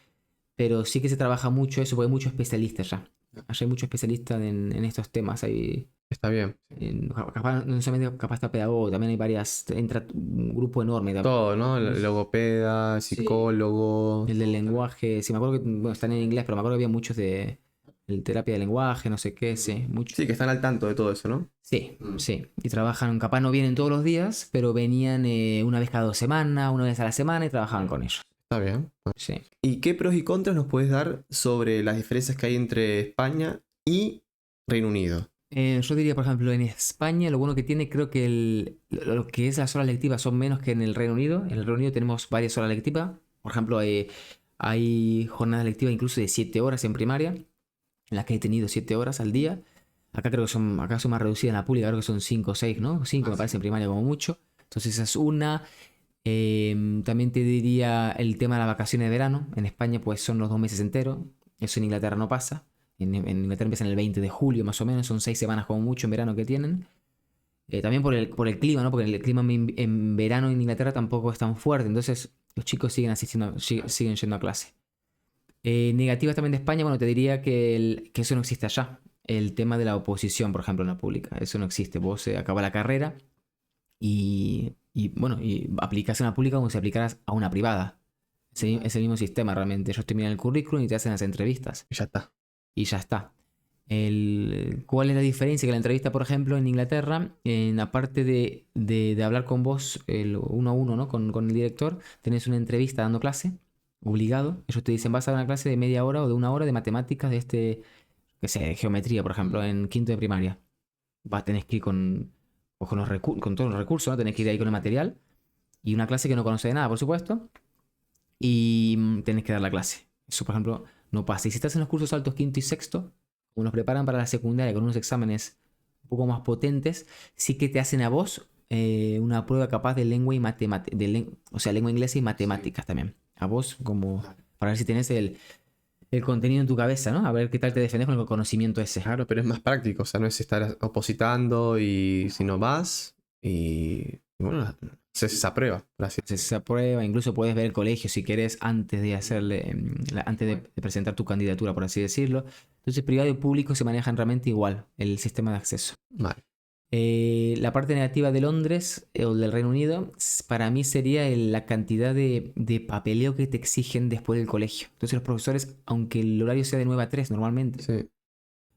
Pero sí que se trabaja mucho eso, porque hay muchos especialistas ya. Allá hay muchos especialistas en estos temas. Está bien. Capaz, no solamente capaz está pedagogo, también hay entra un grupo enorme. Todo, ¿no? Logopeda, Sí. psicólogo. El del lenguaje, sí, me acuerdo que, bueno, están en inglés, pero me acuerdo que había muchos de terapia de lenguaje, no sé qué, sí, muchos. Sí, que están al tanto de todo eso, ¿no? Sí, sí. Y trabajan, capaz no vienen todos los días, pero venían una vez cada 2 semanas, una vez a la semana y trabajaban con ellos. Está bien. Sí. ¿Y qué pros y contras nos puedes dar sobre las diferencias que hay entre España y Reino Unido? Yo diría, por ejemplo, en España lo bueno que tiene, creo que lo que es las horas lectivas son menos que en el Reino Unido. En el Reino Unido tenemos varias horas lectivas. Por ejemplo, hay jornadas lectivas incluso de 7 horas en primaria, en las que he tenido 7 horas al día. Acá son más reducidas en la pública, creo que son 5 o 6, ¿no? 5 me parece en primaria como mucho. Entonces esa es una. También te diría el tema de las vacaciones de verano. En España pues son los 2 meses enteros. Eso en Inglaterra no pasa. En Inglaterra empiezan el 20 de julio más o menos. Son 6 semanas como mucho en verano que tienen. También por el clima, ¿no? Porque el clima en verano en Inglaterra tampoco es tan fuerte. Entonces los chicos siguen yendo a clase. Negativas también de España, bueno, te diría que eso no existe allá. El tema de la oposición, por ejemplo, en la pública. Eso no existe. Vos acabas la carrera bueno, y aplicas a una pública como si aplicaras a una privada. Es el mismo sistema realmente. Ellos te miran el currículum y te hacen las entrevistas. Y ya está. Y ya está. ¿Cuál es la diferencia? Que la entrevista, por ejemplo, en Inglaterra, en la parte de hablar con vos uno a uno, ¿no? Con el director, tenés una entrevista dando clase, obligado. Ellos te dicen, vas a dar una clase de media hora o de 1 hora de matemáticas que sé, de geometría, por ejemplo, en quinto de primaria. Tenés que ir con todos los recursos, ¿no? Tenés que ir ahí con el material. Y una clase que no conoce de nada, por supuesto. Y tenés que dar la clase. Eso, por ejemplo, no pasa. Y si estás en los cursos altos quinto y sexto, como nos preparan para la secundaria con unos exámenes un poco más potentes, sí que te hacen a vos una prueba capaz de lengua y matemáticas, o sea, lengua inglesa y matemáticas también. A vos, como para ver si tenés el contenido en tu cabeza, ¿no? A ver qué tal te defendés con el conocimiento ese. Claro, pero es más práctico, o sea, no es estar opositando y si no vas y bueno, haces esa prueba, por así Haces esa prueba, incluso puedes ver el colegio si querés antes de antes de presentar tu candidatura, por así decirlo. Entonces, privado y público se manejan realmente igual el sistema de acceso. Vale. La parte negativa de Londres o del Reino Unido, para mí sería la cantidad de papeleo que te exigen después del colegio. Entonces, los profesores, aunque el horario sea de 9 a 3 normalmente, Sí.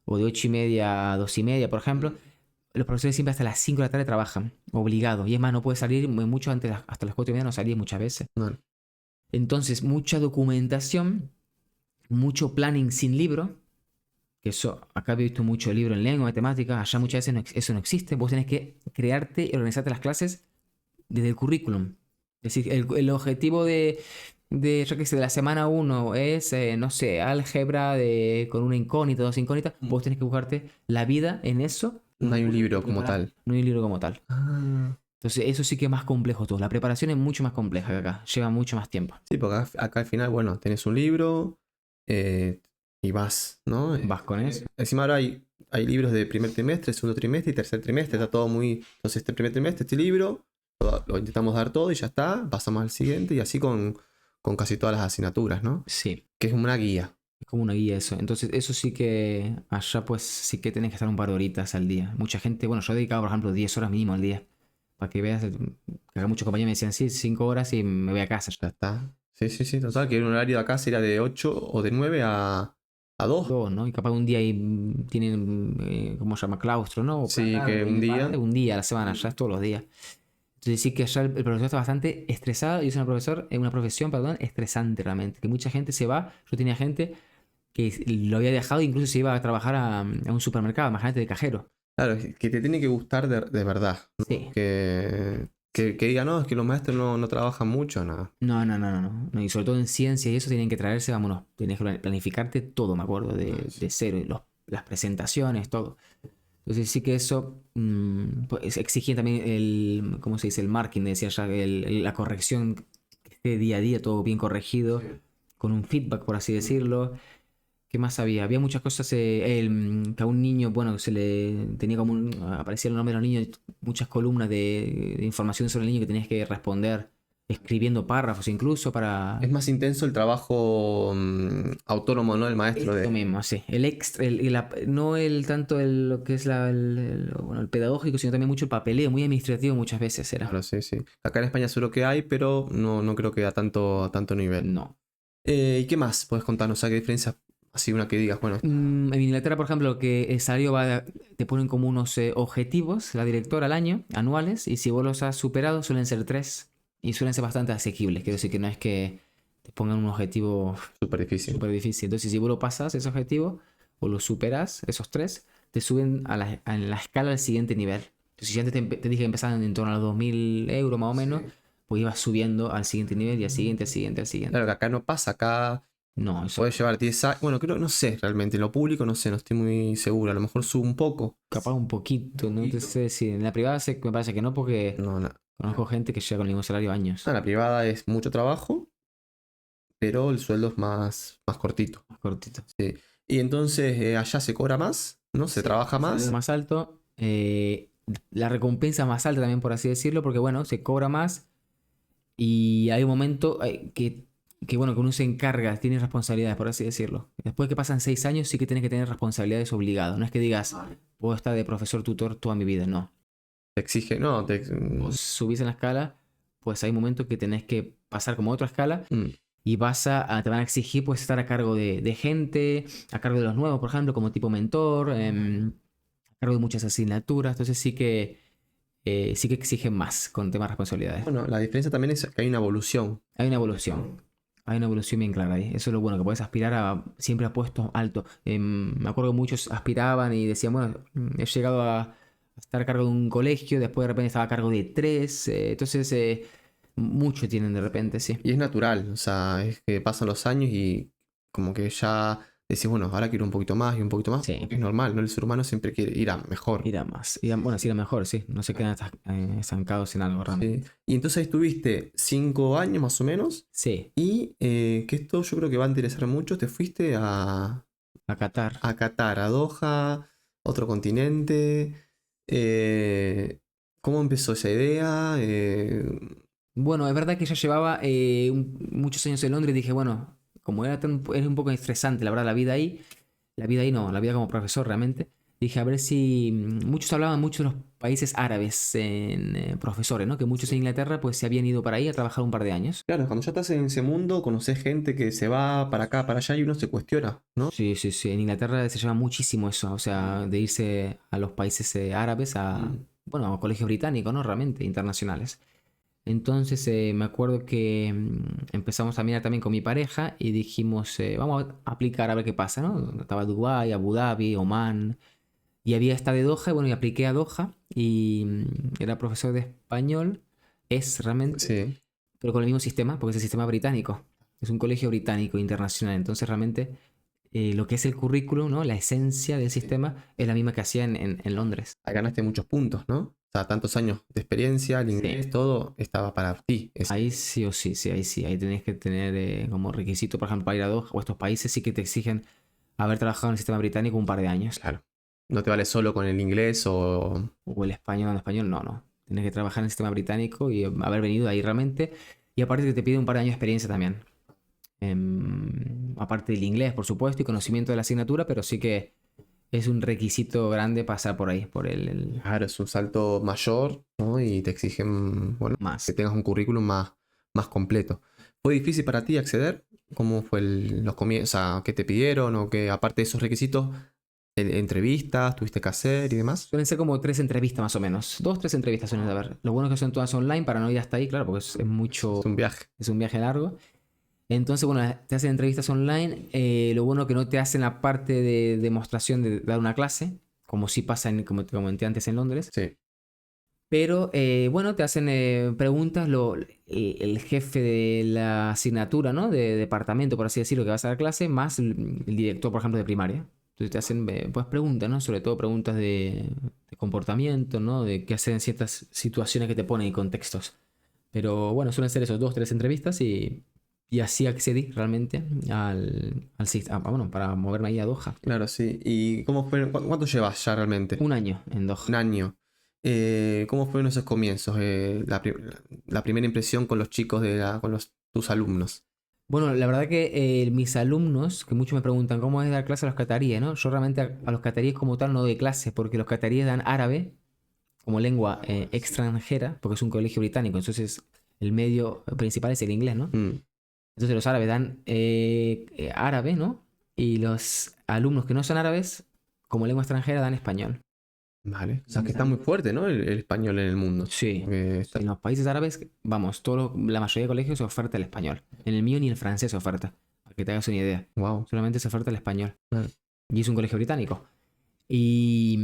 o de 8:30 a 2:30, por ejemplo, los profesores siempre hasta las 5 de la tarde trabajan, obligados. Y es más, no puedes salir mucho antes, hasta las 4:30 no salís muchas veces. No. Entonces, mucha documentación, mucho planning sin libro. Que eso, acá he visto mucho libro en lengua, matemática, allá muchas veces eso no existe. Vos tenés que crearte y organizarte las clases desde el currículum. Es decir, el objetivo yo qué sé, de la semana 1 es, no sé, álgebra con una incógnita, 2 incógnitas. Vos tenés que buscarte la vida en eso. No hay un libro como tal. No hay un libro como tal. Ah. Entonces, eso sí que es más complejo todo. La preparación es mucho más compleja que acá. Lleva mucho más tiempo. Sí, porque acá al final, bueno, tenés un libro y y vas, ¿no? Vas con eso. Encima ahora hay libros de primer trimestre, segundo trimestre y tercer trimestre, está todo muy... Entonces este primer trimestre, este libro, lo intentamos dar todo y ya está, pasamos al siguiente y así con casi todas las asignaturas, ¿no? Sí, Que es como una guía. es como una guía eso. Entonces, eso sí que allá pues sí que tenés que estar un par de horitas al día. Mucha gente, bueno, yo he dedicado, por ejemplo, 10 horas mínimo al día. Para que veas, que acá muchos compañeros me decían, sí, 5 horas y me voy a casa. Ya está. Sí, sí, sí, total, que un horario de acá sería de 8 o de 9 a 2. Todo, ¿no? Y capaz un día ahí tienen, ¿cómo se llama? Claustro, ¿no? O Sí, plan, que un día. un día a la semana, ya es todos los días. Entonces sí que allá el profesor está bastante estresado y es una profesión, perdón, estresante realmente. Que mucha gente se va. Yo tenía gente que lo había dejado e incluso se iba a trabajar a un supermercado, imagínate de cajero. Claro, que te tiene que gustar de verdad, ¿no? Sí. Que diga, no, es que los maestros no trabajan mucho, nada. No. Y sobre todo en ciencia y eso tienen que traerse, vámonos, tienes que planificarte todo, me acuerdo, de cero, y las presentaciones, todo. Entonces sí que eso pues exigía también el, ¿cómo se dice? El marking, decía ya, la corrección, que esté día a día todo bien corregido, con un feedback, por así decirlo. ¿Qué más había? Había muchas cosas, que a un niño, bueno, se le tenía como aparecía el nombre de los niños, muchas columnas de información sobre el niño que tenías que responder escribiendo párrafos incluso para... Es más intenso el trabajo autónomo, ¿no? El maestro Esto de... mismo, sí. El extra, no el tanto lo que es bueno, el pedagógico, sino también mucho el papeleo, muy administrativo muchas veces era. Claro, sí, sí. Acá en España seguro que hay, pero no creo que a tanto nivel. No. ¿Y qué más puedes contarnos? O sea, ¿qué diferencia? Así una que digas, bueno, En Inglaterra, por ejemplo, lo que salió te ponen como unos objetivos, la directora al año, anuales, y si vos los has superado, suelen ser 3 y suelen ser bastante asequibles. Quiero decir que no es que te pongan un objetivo súper difícil. súper difícil. Entonces, si vos lo pasas, ese objetivo, o lo superas, esos 3 te suben a la escala al siguiente nivel. Entonces, si antes te dije que empezaban en torno a los 2.000 euros más o menos, pues ibas subiendo al siguiente nivel y al siguiente, al siguiente, al siguiente. Claro que acá no pasa, acá No, eso puedes llevar 10 años. Bueno, creo, no sé realmente, en lo público no sé, no estoy muy seguro. A lo mejor sube un poco. capaz un poquito, no te sé decir. En la privada me parece que no, porque No. conozco gente que llega con el mismo salario años. No, la privada es mucho trabajo, pero el sueldo es más cortito. Más cortito. Sí. Y entonces allá se cobra más, ¿no? Se trabaja más. Más alto. La recompensa más alta también, por así decirlo, porque bueno, se cobra más y hay un momento bueno, que uno se encarga, tiene responsabilidades, por así decirlo. Después que pasan 6 años, sí que tienes que tener responsabilidades obligadas. No es que digas, puedo estar de profesor tutor toda mi vida, no. Te exige, no, Vos subís en la escala, pues hay momentos que tenés que pasar como a otra escala mm, y te van a exigir pues estar a cargo de gente, a cargo de los nuevos, por ejemplo, como tipo mentor, a cargo de muchas asignaturas. Entonces sí que exigen más con temas de responsabilidades. Bueno, la diferencia también es que hay una evolución. Hay una evolución. Hay una evolución bien clara ahí. Eso es lo bueno, que puedes aspirar siempre a puestos altos. Me acuerdo que muchos aspiraban y decían, bueno, he llegado a estar a cargo de un colegio, después de repente estaba a cargo de 3. Entonces, mucho tienen de repente, sí. Y es natural, o sea, es que pasan los años y como que ya decís, bueno, ahora quiero un poquito más y un poquito más. Sí. Porque es normal, ¿no? El ser humano siempre quiere ir a mejor. Ir a más. Bueno, sí, a mejor, sí. No se quedan estancados en algo realmente. Sí. Y entonces ahí estuviste 5 años más o menos. Sí, Y que esto yo creo que va a interesar mucho. Te fuiste a Qatar. a Qatar, a Doha, otro continente. ¿Cómo empezó esa idea? Bueno, es verdad que ya llevaba muchos años en Londres y dije, bueno, como era un poco estresante, la verdad, la vida ahí no, la vida como profesor realmente, dije, a ver si muchos hablaban mucho de los países árabes en profesores, ¿no? Que muchos en Inglaterra pues se habían ido para ahí a trabajar un par de años. Claro, cuando ya estás en ese mundo, conoces gente que se va para acá, para allá y uno se cuestiona, ¿no? Sí, sí, sí, en Inglaterra se lleva muchísimo eso, o sea, de irse a los países árabes bueno, a colegios británicos, ¿no? Realmente, internacionales. Entonces me acuerdo que empezamos a mirar también con mi pareja y dijimos, vamos a aplicar a ver qué pasa, ¿no? Estaba Dubái, Abu Dhabi, Omán, y había esta de Doha, y bueno, y apliqué a Doha y era profesor de español, es realmente, Sí. pero con el mismo sistema, porque es el sistema británico, es un colegio británico internacional, entonces realmente lo que es el currículum, ¿no? La esencia del sistema es la misma que hacía en Londres. Ahí ganaste muchos puntos, ¿no? O sea, tantos años de experiencia, el inglés, todo estaba para ti. Ahí sí o sí, sí, ahí tenés que tener como requisito, por ejemplo, para ir a Doha o a estos países sí que te exigen haber trabajado en el sistema británico un par de años. Claro. No te vale solo con el inglés o... O el español, en español, no. Tienes que trabajar en el sistema británico y haber venido ahí realmente. Y aparte que te pide un par de años de experiencia también. Aparte del inglés, por supuesto, y conocimiento de la asignatura, pero sí que es un requisito grande pasar por ahí, por Claro, es un salto mayor, ¿no? Y te exigen, bueno, más. que tengas un currículum más completo. ¿Fue difícil para ti acceder? ¿Cómo fue los comienzos? O sea, ¿qué te pidieron? O que aparte de esos requisitos, entrevistas, tuviste que hacer y demás. Suelen ser como 3 entrevistas más o menos. 2, 3 entrevistas suelen haber. Lo bueno es que son todas online para no ir hasta ahí, claro, porque es mucho. Es un viaje. Es un viaje largo. Entonces, bueno, te hacen entrevistas online. Lo bueno es que no te hacen la parte de demostración de dar una clase, como sí pasa, como te comenté antes, en Londres. Sí. Pero, bueno, te hacen preguntas el jefe de la asignatura, ¿no? De departamento, por así decirlo, que vas a dar clase, más el director, por ejemplo, de primaria. Entonces te hacen pues preguntas, ¿no? Sobre todo preguntas de comportamiento, ¿no? De qué hacer en ciertas situaciones que te ponen y contextos. Pero bueno, suelen ser esos 2, 3 entrevistas y así accedí realmente bueno, para moverme ahí a Doha. Claro, sí. ¿Y cómo fue? ¿Cuánto llevas ya realmente? Un año en Doha. Un año. ¿Cómo fueron esos comienzos? La primera impresión con los chicos, tus alumnos. Bueno, la verdad que mis alumnos, que muchos me preguntan cómo es dar clase a los cataríes, ¿no? Yo realmente a los cataríes como tal no doy clase, porque los cataríes dan árabe como lengua extranjera, porque es un colegio británico, entonces el medio principal es el inglés, ¿no? Mm, Entonces los árabes dan árabe, ¿no? Y los alumnos que no son árabes, como lengua extranjera, dan español. vale. O sea, que está muy fuerte, ¿no? El español en el mundo. Sí. Porque En los países árabes, vamos, la mayoría de colegios se oferta el español. En el mío ni el francés se oferta, para que te hagas una idea. Wow. Solamente se oferta el español. Claro. Y es un colegio británico. Y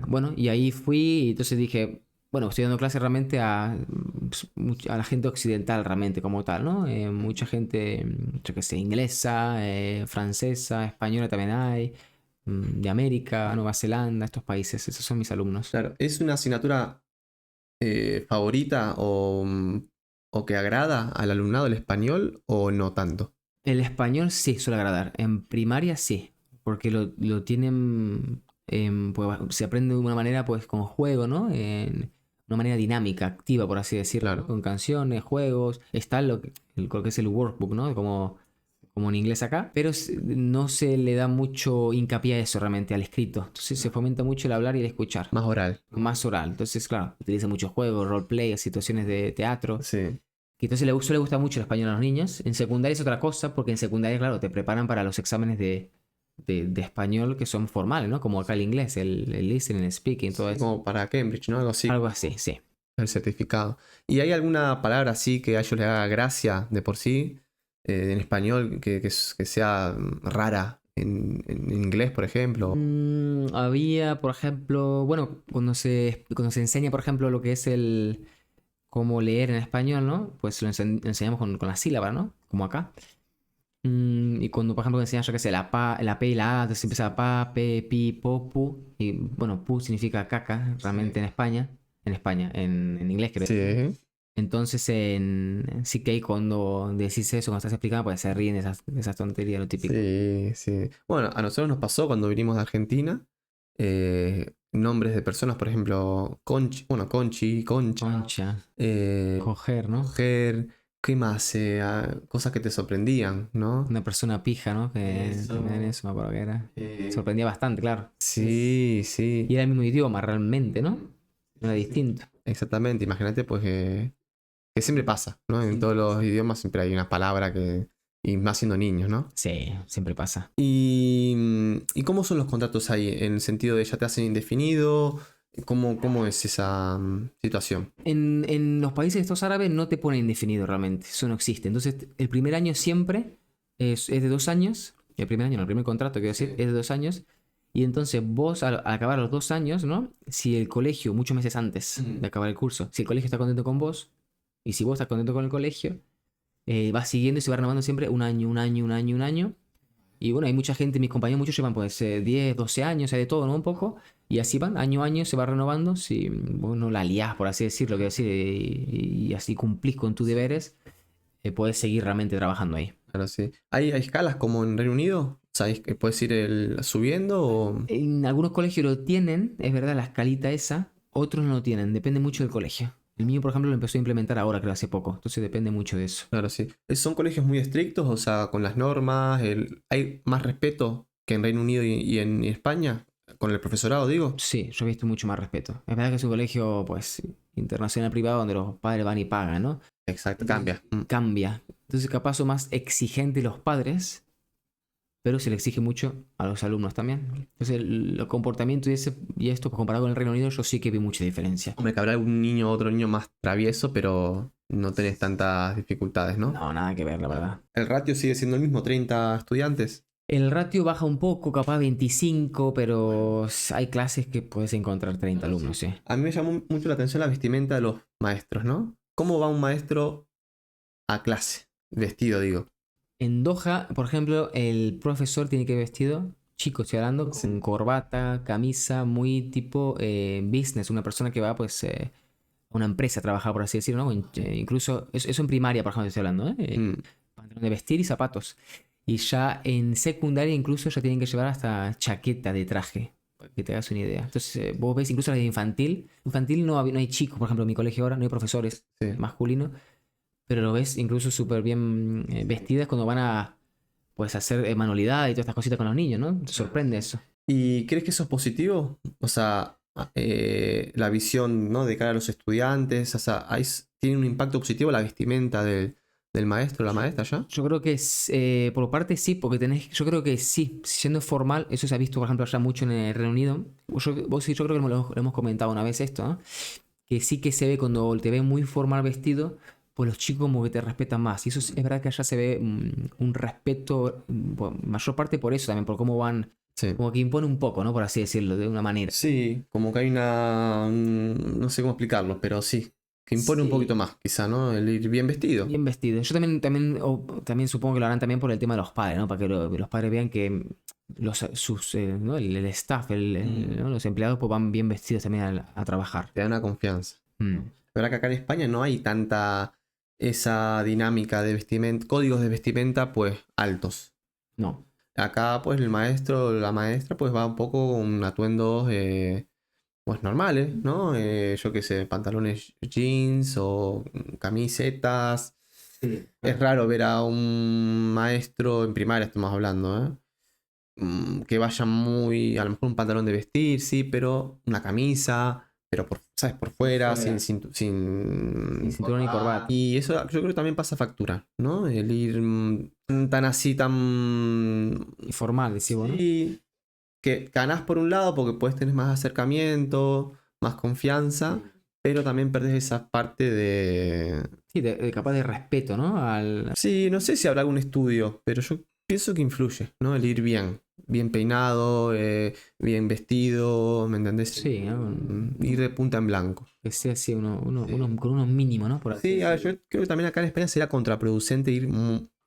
bueno, y ahí fui y entonces dije, bueno, estoy dando clase realmente a la gente occidental realmente como tal, ¿no? Mucha gente, yo qué sé, inglesa, francesa, española también hay, de América, Nueva Zelanda, estos países, esos son mis alumnos. Claro. ¿Es una asignatura favorita o que agrada al alumnado el español o no tanto? El español sí suele agradar, en primaria sí, porque lo tienen, pues, se aprende de una manera pues con juego, ¿no? En una manera dinámica, activa, por así decirlo, Claro. ¿no? Con canciones, juegos, está lo que es el workbook, ¿no? Como en inglés acá, pero no se le da mucho hincapié a eso realmente, al escrito. Entonces se fomenta mucho el hablar y el escuchar, Más oral. más oral. Entonces, claro, utiliza muchos juegos, roleplay, situaciones de teatro. Sí. Y entonces suele gustar mucho el español a los niños. En secundaria es otra cosa, porque en secundaria, claro, te preparan para los exámenes de español que son formales, ¿no? Como acá el inglés, el listening, el speaking, todo eso. Como para Cambridge, ¿no? Algo así. Algo así, sí. El certificado. ¿Y hay alguna palabra así que a ellos les haga gracia de por sí? En español, que sea rara en inglés, por ejemplo. Había, por ejemplo, bueno, cuando se enseña, por ejemplo, lo que es cómo leer en español, ¿no? Pues lo enseñamos con la sílaba, ¿no? Como acá. Y cuando, por ejemplo, enseñas, yo qué sé, la P y la A, entonces empieza pa, pe, pi, po, pu. Y bueno, pu significa caca, realmente en España. En inglés, creo. Sí. Entonces, sí que ahí cuando decís eso, cuando estás explicando, pues se ríen de esas tonterías, lo típico. Sí, sí. Bueno, a nosotros nos pasó cuando vinimos de Argentina. Nombres de personas, por ejemplo, Conchi, Concha, Concha, eh, coger, ¿no? mujer, ¿qué más? Cosas que te sorprendían, ¿no? Una persona pija, ¿no? Que Eso. también eso, me acuerdo que era. Eh, Sorprendía bastante, claro. sí, sí, Y era el mismo idioma, realmente, ¿no? No era distinto. exactamente. Imagínate, pues, que siempre pasa, ¿no? En todos los idiomas siempre hay una palabra que... Y más siendo niños, ¿no? Sí, siempre pasa. ¿Y cómo son los contratos ahí? En el sentido de ya te hacen indefinido. ¿Cómo es esa situación? En los países estos árabes no te ponen indefinido realmente, eso no existe. Entonces, el primer año siempre es de 2 años. El primer año, no, el primer contrato, quiero decir, es de 2 años. Y entonces vos, al acabar los 2 años, ¿no? Si el colegio, muchos meses antes de acabar el curso, si el colegio está contento con vos, y si vos estás contento con el colegio, vas siguiendo y se va renovando siempre un año, un año, un año, un año. Y bueno, hay mucha gente, mis compañeros, muchos llevan pues 10, 12 años, hay de todo, ¿no? Un poco. Y así van, año a año se va renovando. Si vos no la liás, por así decirlo, quiero decir, y así cumplís con tus deberes, puedes seguir realmente trabajando ahí. Claro, sí. ¿Hay escalas como en Reino Unido? ¿Sabéis que puedes ir subiendo o...? En algunos colegios lo tienen, es verdad, la escalita esa, otros no lo tienen, depende mucho del colegio. El mío, por ejemplo, lo empezó a implementar ahora, creo, hace poco, entonces depende mucho de eso. Claro, sí. ¿Son colegios muy estrictos? O sea, con las normas, ¿hay más respeto que en Reino Unido y en España? Con el profesorado, digo. Sí, yo he visto mucho más respeto. Es verdad que es un colegio, pues, internacional privado donde los padres van y pagan, ¿no? Exacto, Entonces, cambia. cambia. Entonces, capaz son más exigentes los padres, pero se le exige mucho a los alumnos también. Entonces, el comportamiento y esto, pues, comparado con el Reino Unido, yo sí que vi mucha diferencia. Hombre, que habrá algún niño otro niño más travieso, pero no tenés tantas dificultades, ¿no? No, nada que ver, la verdad. El ratio sigue siendo el mismo, 30 estudiantes. El ratio baja un poco, capaz 25, pero hay clases que puedes encontrar 30 alumnos, sí. A mí me llamó mucho la atención la vestimenta de los maestros, ¿no? ¿Cómo va un maestro a clase? Vestido, digo. En Doha, por ejemplo, el profesor tiene que ir vestido, chico, estoy hablando, con corbata, camisa, muy tipo business, una persona que va pues a una empresa a trabajar, por así decirlo, ¿no? Incluso, eso en primaria, por ejemplo, estoy hablando, ¿eh? Mm. Pantalón de vestir y zapatos. Y ya en secundaria incluso ya tienen que llevar hasta chaqueta de traje, para que te hagas una idea. Entonces vos ves incluso la de infantil. Infantil no hay chicos, por ejemplo, en mi colegio ahora no hay profesores Sí. masculinos, pero lo ves incluso súper bien vestidas cuando van a pues hacer manualidad y todas estas cositas con los niños, ¿no? Te sorprende eso. ¿Y crees que eso es positivo? O sea, la visión, ¿no? De cara a los estudiantes, o sea, ¿tiene un impacto positivo la vestimenta del maestro o la maestra ya? Yo creo que por parte sí, porque yo creo que sí, siendo formal, eso se ha visto, por ejemplo, allá mucho en el Reino Unido. Yo creo que lo hemos comentado una vez esto, ¿no? Que sí que se ve cuando te ve muy formal vestido, pues los chicos como que te respetan más. Y eso es verdad que allá se ve un respeto, por mayor parte por eso también, por cómo van, Sí. como que impone un poco, ¿no? Por así decirlo, de una manera. Sí, como que hay no sé cómo explicarlo, pero sí, que impone un Sí. poquito más, quizá, ¿no? El ir bien vestido. Bien vestido. Yo también supongo que lo harán también por el tema de los padres, ¿no? Para que los padres vean que ¿no? el staff, ¿no? Los empleados pues van bien vestidos también a trabajar. Te da una confianza. Mm. La verdad que acá en España no hay tanta esa dinámica de vestimenta, códigos de vestimenta, pues, altos. No. Acá, pues, el maestro o la maestra, pues, va un poco con atuendos, pues, normales, ¿no? Yo qué sé, pantalones jeans o camisetas. Es raro ver a un maestro en primaria, estamos hablando, ¿eh? Que vaya a lo mejor un pantalón de vestir, sí, pero una camisa, pero ¿sabes? Por fuera, fuera. sin Sin cinturón y corbata. Y eso yo creo que también pasa factura, ¿no? El ir tan así, tan... Y formal, decimos, ¿no? Sí, que ganás por un lado porque puedes tener más acercamiento, más confianza, pero también perdés esa parte de... Sí, capaz de respeto, ¿no? Sí, no sé si habrá algún estudio, pero yo pienso que influye, ¿no? El ir bien peinado, bien vestido, ¿me entendés? Sí, ¿no? Ir de punta en blanco. Que sea así, con unos mínimos, ¿no? Por así Sí, a ver, decirlo. yo creo que también acá en España sería contraproducente ir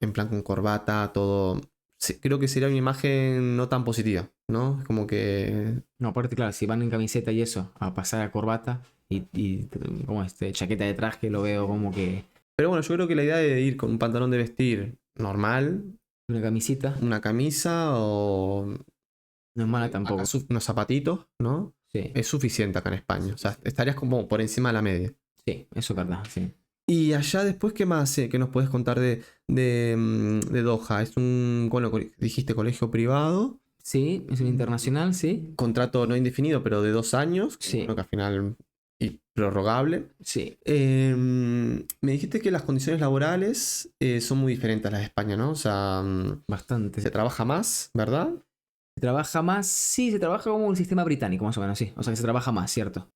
en plan con corbata, todo. Sí, creo que sería una imagen no tan positiva, ¿no? Es como que... No, aparte, claro, si van en camiseta y eso, a pasar a corbata como chaqueta de traje, lo veo como que Pero bueno, yo creo que la idea de ir con un pantalón de vestir normal, una camisita una camisa o no es mala tampoco. acá unos zapatitos, ¿no? Sí, Es suficiente acá en España. O sea, estarías como por encima de la media. sí, eso es verdad, sí. Y allá después, ¿qué más que nos puedes contar de Doha? Es bueno, dijiste colegio privado, Sí, es un internacional, sí. contrato no indefinido, pero de 2 años, Sí. bueno, que al final y prorrogable. Sí, Me dijiste que las condiciones laborales son muy diferentes a las de España, ¿no? O sea, bastante. se trabaja más, ¿verdad? ¿Se trabaja más? Sí, se trabaja como el sistema británico, más o menos, sí. O sea que se trabaja más, ¿cierto?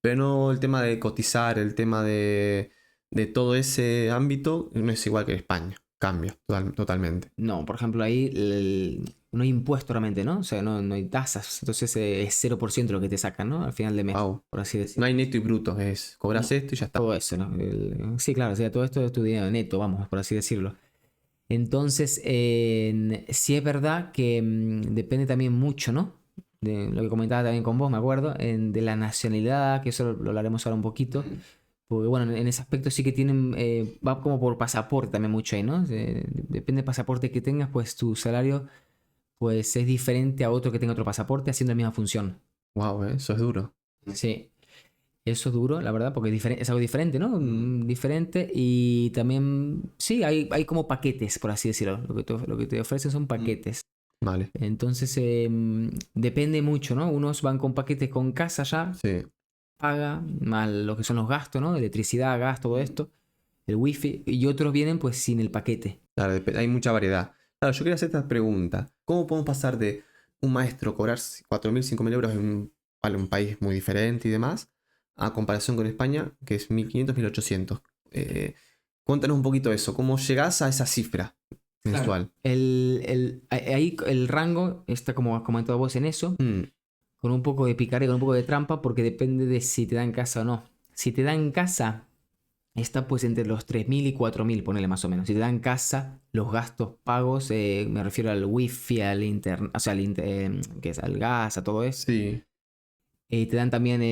Pero no el tema de cotizar, el tema de todo ese ámbito, no es igual que en España. Cambia totalmente. No, por ejemplo, ahí no hay impuesto realmente, ¿no? O sea, no hay tasas. Entonces es 0% lo que te sacan, ¿no? Al final de mes, Wow. por así decirlo. No hay neto y bruto, es cobras No, esto y ya está. todo eso, ¿no? Sí, claro, o sea, todo esto es tu dinero neto, vamos, por así decirlo. Entonces, sí es verdad que depende también mucho, ¿no? De lo que comentaba también con vos, me acuerdo, de la nacionalidad, que eso lo hablaremos ahora un poquito. Porque bueno, en ese aspecto sí que tienen, va como por pasaporte también mucho ahí, ¿no? Depende del pasaporte que tengas, pues tu salario pues es diferente a otro que tenga otro pasaporte haciendo la misma función. Wow, eso es duro. Sí, eso es duro, la verdad, porque es algo diferente, ¿no? Diferente y también, sí, hay como paquetes, por así decirlo. Lo que te ofrecen son paquetes. Vale. Entonces, depende mucho, ¿no? Unos van con paquetes con casa ya, Sí. paga, más lo que son los gastos, ¿no? Electricidad, gas, todo esto, el wifi, y otros vienen pues sin el paquete. Claro, hay mucha variedad. Claro, yo quería hacer esta pregunta. ¿Cómo podemos pasar de un maestro cobrar 4.000, 5.000 euros en un país muy diferente y demás, a comparación con España, que es 1.500, 1.800? Cuéntanos un poquito eso. ¿Cómo llegás a esa cifra mensual? Ahí el rango está, como has comentado vos, en eso, con un poco de picaresca, con un poco de trampa, porque depende de si te dan casa o no. Si te dan casa, está pues entre los 3.000 y 4.000, ponele más o menos. Si te dan casa, los gastos pagos, me refiero al wifi, al internet, o sea, que es al gas, a todo eso. Sí. Te dan también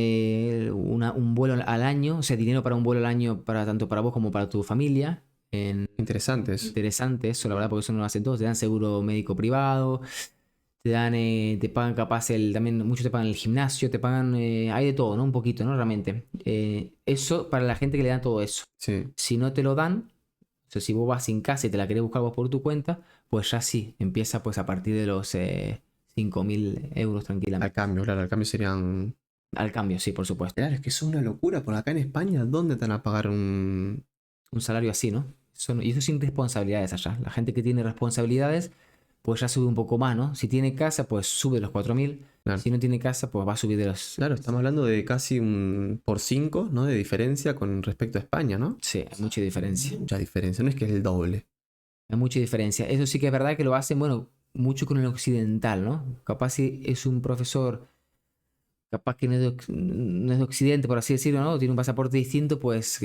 un vuelo al año, o sea, dinero para un vuelo al año para tanto para vos como para tu familia. Interesantes. Interesante eso, la verdad, porque eso no lo hacen todos. Te dan seguro médico privado, te pagan capaz también muchos te pagan el gimnasio, te pagan, hay de todo, ¿no? Un poquito, ¿no? Realmente. Eso para la gente que le dan todo eso. Sí. Si no te lo dan, o sea, si vos vas sin casa y te la querés buscar vos por tu cuenta, pues ya sí, empieza pues a partir de los 5.000 euros tranquilamente. Al cambio, claro, al cambio serían... Al cambio, sí, por supuesto. Claro, es que eso es una locura. Por acá en España, ¿dónde te van a pagar un... Un salario así, ¿no? Y eso sin responsabilidades allá. La gente que tiene responsabilidades, pues ya sube un poco más, ¿no? Si tiene casa, pues sube los 4.000. Claro. Si no tiene casa, pues va a subir de los... Claro, estamos hablando de casi un por 5, ¿no? De diferencia con respecto a España, ¿no? Sí, hay mucha diferencia. Mucha diferencia, no es que es el doble. Hay mucha diferencia. Eso sí que es verdad que lo hacen, bueno, mucho con el occidental, ¿no? Capaz si es un profesor, capaz que no es de Occidente, por así decirlo, ¿no? Tiene un pasaporte distinto, pues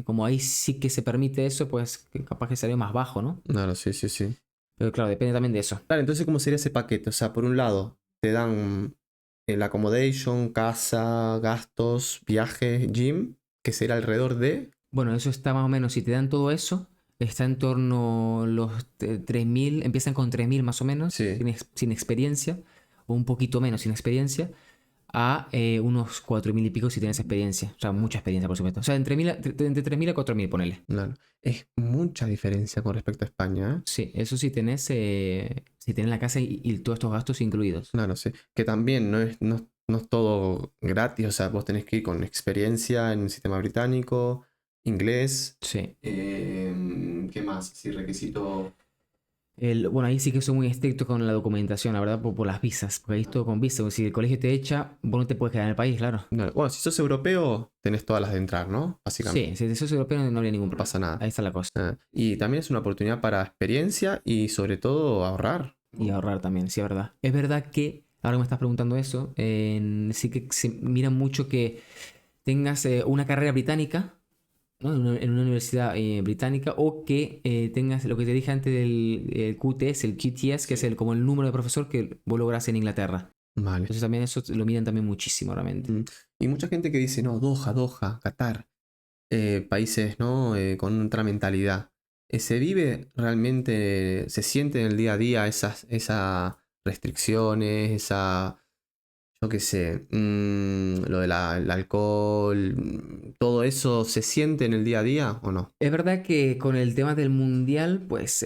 como ahí sí que se permite eso, pues capaz que salió más bajo, ¿no? Claro, sí, sí, sí. Pero claro, depende también de eso. Claro, entonces, ¿cómo sería ese paquete? O sea, por un lado, te dan el accommodation, casa, gastos, viaje, gym, que será alrededor de... Bueno, eso está más o menos, si te dan todo eso, está en torno a los 3.000, empiezan con 3.000 más o menos, Sí. sin experiencia, o un poquito menos sin experiencia, a unos 4.000 y pico si tienes experiencia. O sea, mucha experiencia, por supuesto. O sea, entre 3.000 a 4.000, ponele. Claro. Es mucha diferencia con respecto a España, ¿eh? Sí, eso sí tenés la casa y todos estos gastos incluidos. Claro, sí. Que también no es todo gratis, o sea, vos tenés que ir con experiencia en el sistema británico, inglés. Sí. ¿Qué más? Sí, requisito... Bueno, ahí sí que soy muy estricto con la documentación, la verdad, por las visas. Porque ahí es todo con visas. Si el colegio te echa, vos no te puedes quedar en el país, claro. Bueno, si sos europeo, tenés todas las de entrar, ¿no? Básicamente. Sí, si sos europeo no habría ningún No problema. pasa nada. Ahí está la cosa. Y también es una oportunidad para experiencia y sobre todo ahorrar. Y ahorrar también, sí, es verdad. Es verdad que, ahora que me estás preguntando eso, sí que se mira mucho que tengas una carrera británica, ¿no? En una universidad británica, o que tengas lo que te dije antes del QTS, el QTS, que es como el número de profesor que vos lográs en Inglaterra. Vale. Entonces también eso lo miran también muchísimo, realmente. Y mucha gente que dice, no, Doha, Qatar, países, ¿no? Con otra mentalidad. ¿Se vive realmente, se siente en el día a día esas restricciones, yo qué sé, lo del alcohol, todo eso se siente en el día a día o no? Es verdad que con el tema del mundial, pues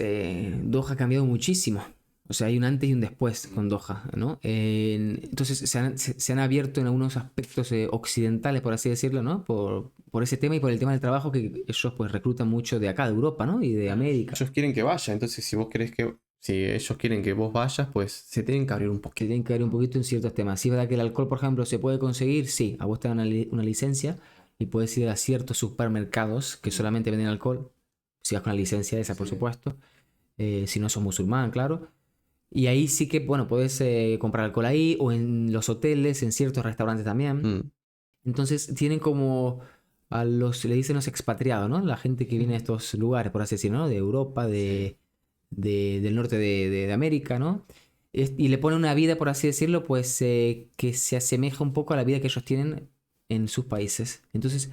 Doha ha cambiado muchísimo. O sea, hay un antes y un después con Doha, ¿no? Entonces se han abierto en algunos aspectos occidentales, por así decirlo, ¿no? Por ese tema y por el tema del trabajo que ellos pues reclutan mucho de acá, de Europa, ¿no? Y de América. Ellos quieren que vaya, entonces si ellos quieren que vos vayas, pues se tienen que abrir un Que poquito. tienen que ver un poquito en ciertos temas. Si es verdad que el alcohol, por ejemplo, se puede conseguir, sí, a vos te dan una licencia y puedes ir a ciertos supermercados que solamente venden alcohol, si vas con la licencia esa, por supuesto, si no sos musulmán, claro. Y ahí sí que, bueno, puedes comprar alcohol ahí o en los hoteles, en ciertos restaurantes también. Entonces tienen como le dicen los expatriados, ¿no? La gente que viene de estos lugares, por así decirlo, ¿no? De Europa, del norte de América, ¿no? Y le pone una vida, por así decirlo, pues que se asemeja un poco a la vida que ellos tienen en sus países. Entonces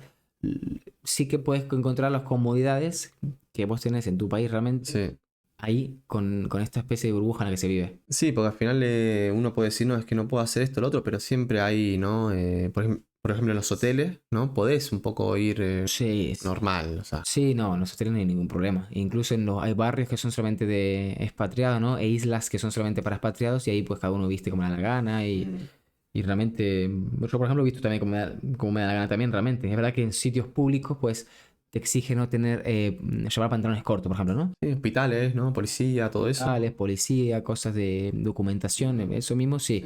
sí que puedes encontrar las comodidades que vos tenés en tu país realmente Sí. ahí con esta especie de burbuja en la que se vive. Sí, porque al final uno puede decir, no, es que no puedo hacer esto o lo otro, pero siempre hay, ¿no? Por ejemplo, en los hoteles, ¿no? Podés un poco ir Sí, normal, o sea. sí, no, nosotros no hay ningún problema. Incluso hay barrios que son solamente de expatriados, ¿no? E islas que son solamente para expatriados y ahí pues cada uno viste como le da la gana y realmente, yo por ejemplo he visto también como me da la gana también realmente. Es verdad que en sitios públicos pues te exige no tener, llevar pantalones cortos, por ejemplo, ¿no? Sí, hospitales, ¿no? Policía, todo eso. Hospitales, policía, cosas de documentación, eso mismo sí.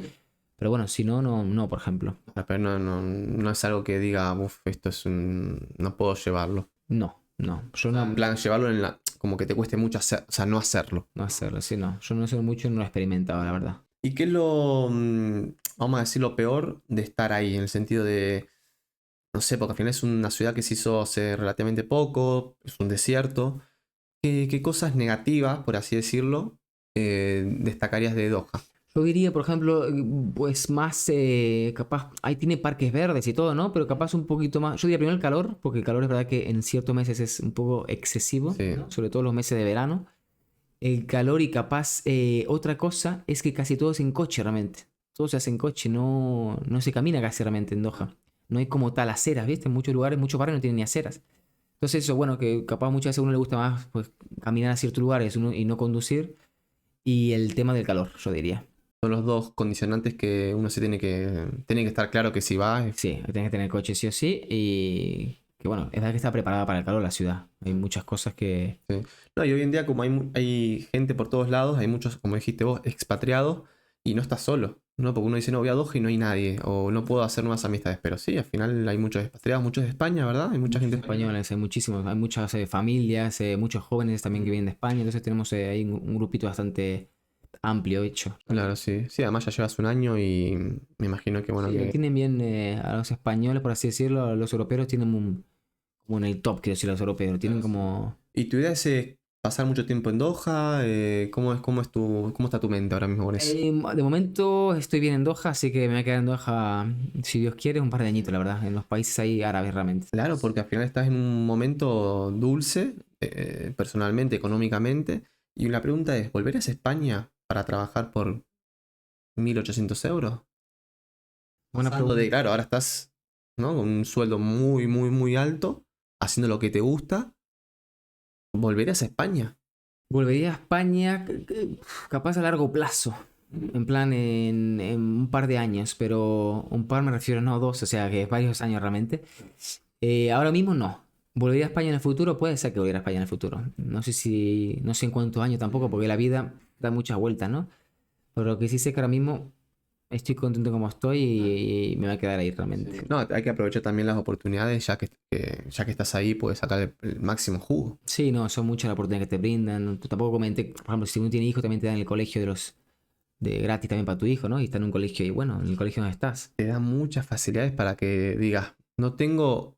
Pero bueno, si no, no, por ejemplo. O sea, pero no es algo que diga, uff, esto es un. No puedo llevarlo. No, no. Yo En no, plan, llevarlo en la. Como que te cueste mucho hacer, o sea, no hacerlo. no hacerlo, sí, no. Yo no sé mucho, no lo he experimentado, la verdad. ¿Y qué es lo, vamos a decir, lo peor de estar ahí? En el sentido de, no sé, porque al final es una ciudad que se hizo hace relativamente poco, es un desierto. ¿Qué cosas negativas, por así decirlo, destacarías de Doha? Yo diría, por ejemplo, pues más capaz, ahí tiene parques verdes y todo, ¿no? Pero capaz un poquito más. Yo diría primero el calor, porque el calor es verdad que en ciertos meses es un poco excesivo, Sí. ¿no? Sobre todo los meses de verano. El calor y capaz otra cosa es que casi todo es en coche realmente. Todo se hace en coche, no se camina casi realmente en Doha. No hay como tal aceras, ¿viste? En muchos lugares, muchos barrios no tienen ni aceras. Entonces eso, bueno, que capaz muchas veces a uno le gusta más pues, caminar a ciertos lugares y no conducir. Y el tema del calor, yo diría. Son los dos condicionantes que uno se tiene que estar claro que si va. Sí, tienes que tener coche sí o sí. Y que bueno, es verdad que está preparada para el calor la ciudad. Hay muchas cosas que... Sí. No, y hoy en día como hay gente por todos lados, hay muchos, como dijiste vos, expatriados y no estás solo, ¿no? Porque uno dice, no, voy a Doha y no hay nadie, o no puedo hacer nuevas amistades, pero sí, al final hay muchos expatriados, muchos de España, ¿verdad? Hay mucha gente española. Españoles, hay muchísimos, hay muchas familias, muchos jóvenes también que vienen de España, entonces tenemos ahí un grupito bastante amplio hecho. Claro, sí. Sí, además ya llevas un año y me imagino que, bueno, Sí, que... tienen bien a los españoles, por así decirlo, a los europeos tienen como en el top, quiero decir, los europeos, tienen como... ¿Y tu idea es pasar mucho tiempo en Doha? ¿Cómo está tu mente ahora mismo con eso? De momento estoy bien en Doha, así que me voy a quedar en Doha, si Dios quiere, un par de añitos, la verdad, en los países ahí árabes realmente. Claro, porque al final estás en un momento dulce, personalmente, económicamente. Y la pregunta es, ¿volverías a España para trabajar por 1.800 euros? Buena Pasando de, pregunta. claro, ahora estás, ¿no? Con un sueldo muy, muy, muy alto, haciendo lo que te gusta. ¿Volverías a España? Volvería a España, capaz a largo plazo, en plan en un par de años, pero un par me refiero, no dos, o sea que varios años realmente. Ahora mismo no. ¿Volvería a España en el futuro? Puede ser que volviera a España en el futuro. No sé en cuántos años tampoco, porque la vida da muchas vueltas, ¿no? Pero lo que sí sé que ahora mismo estoy contento como estoy y me voy a quedar ahí realmente. No, hay que aprovechar también las oportunidades, ya que estás ahí, puedes sacar el máximo jugo. Sí, no, son muchas las oportunidades que te brindan. Tú tampoco comenté, por ejemplo, si uno tiene hijos, también te dan el colegio de gratis también para tu hijo, ¿no? Y está en un colegio y bueno, en el colegio donde estás. Te da muchas facilidades para que digas, no tengo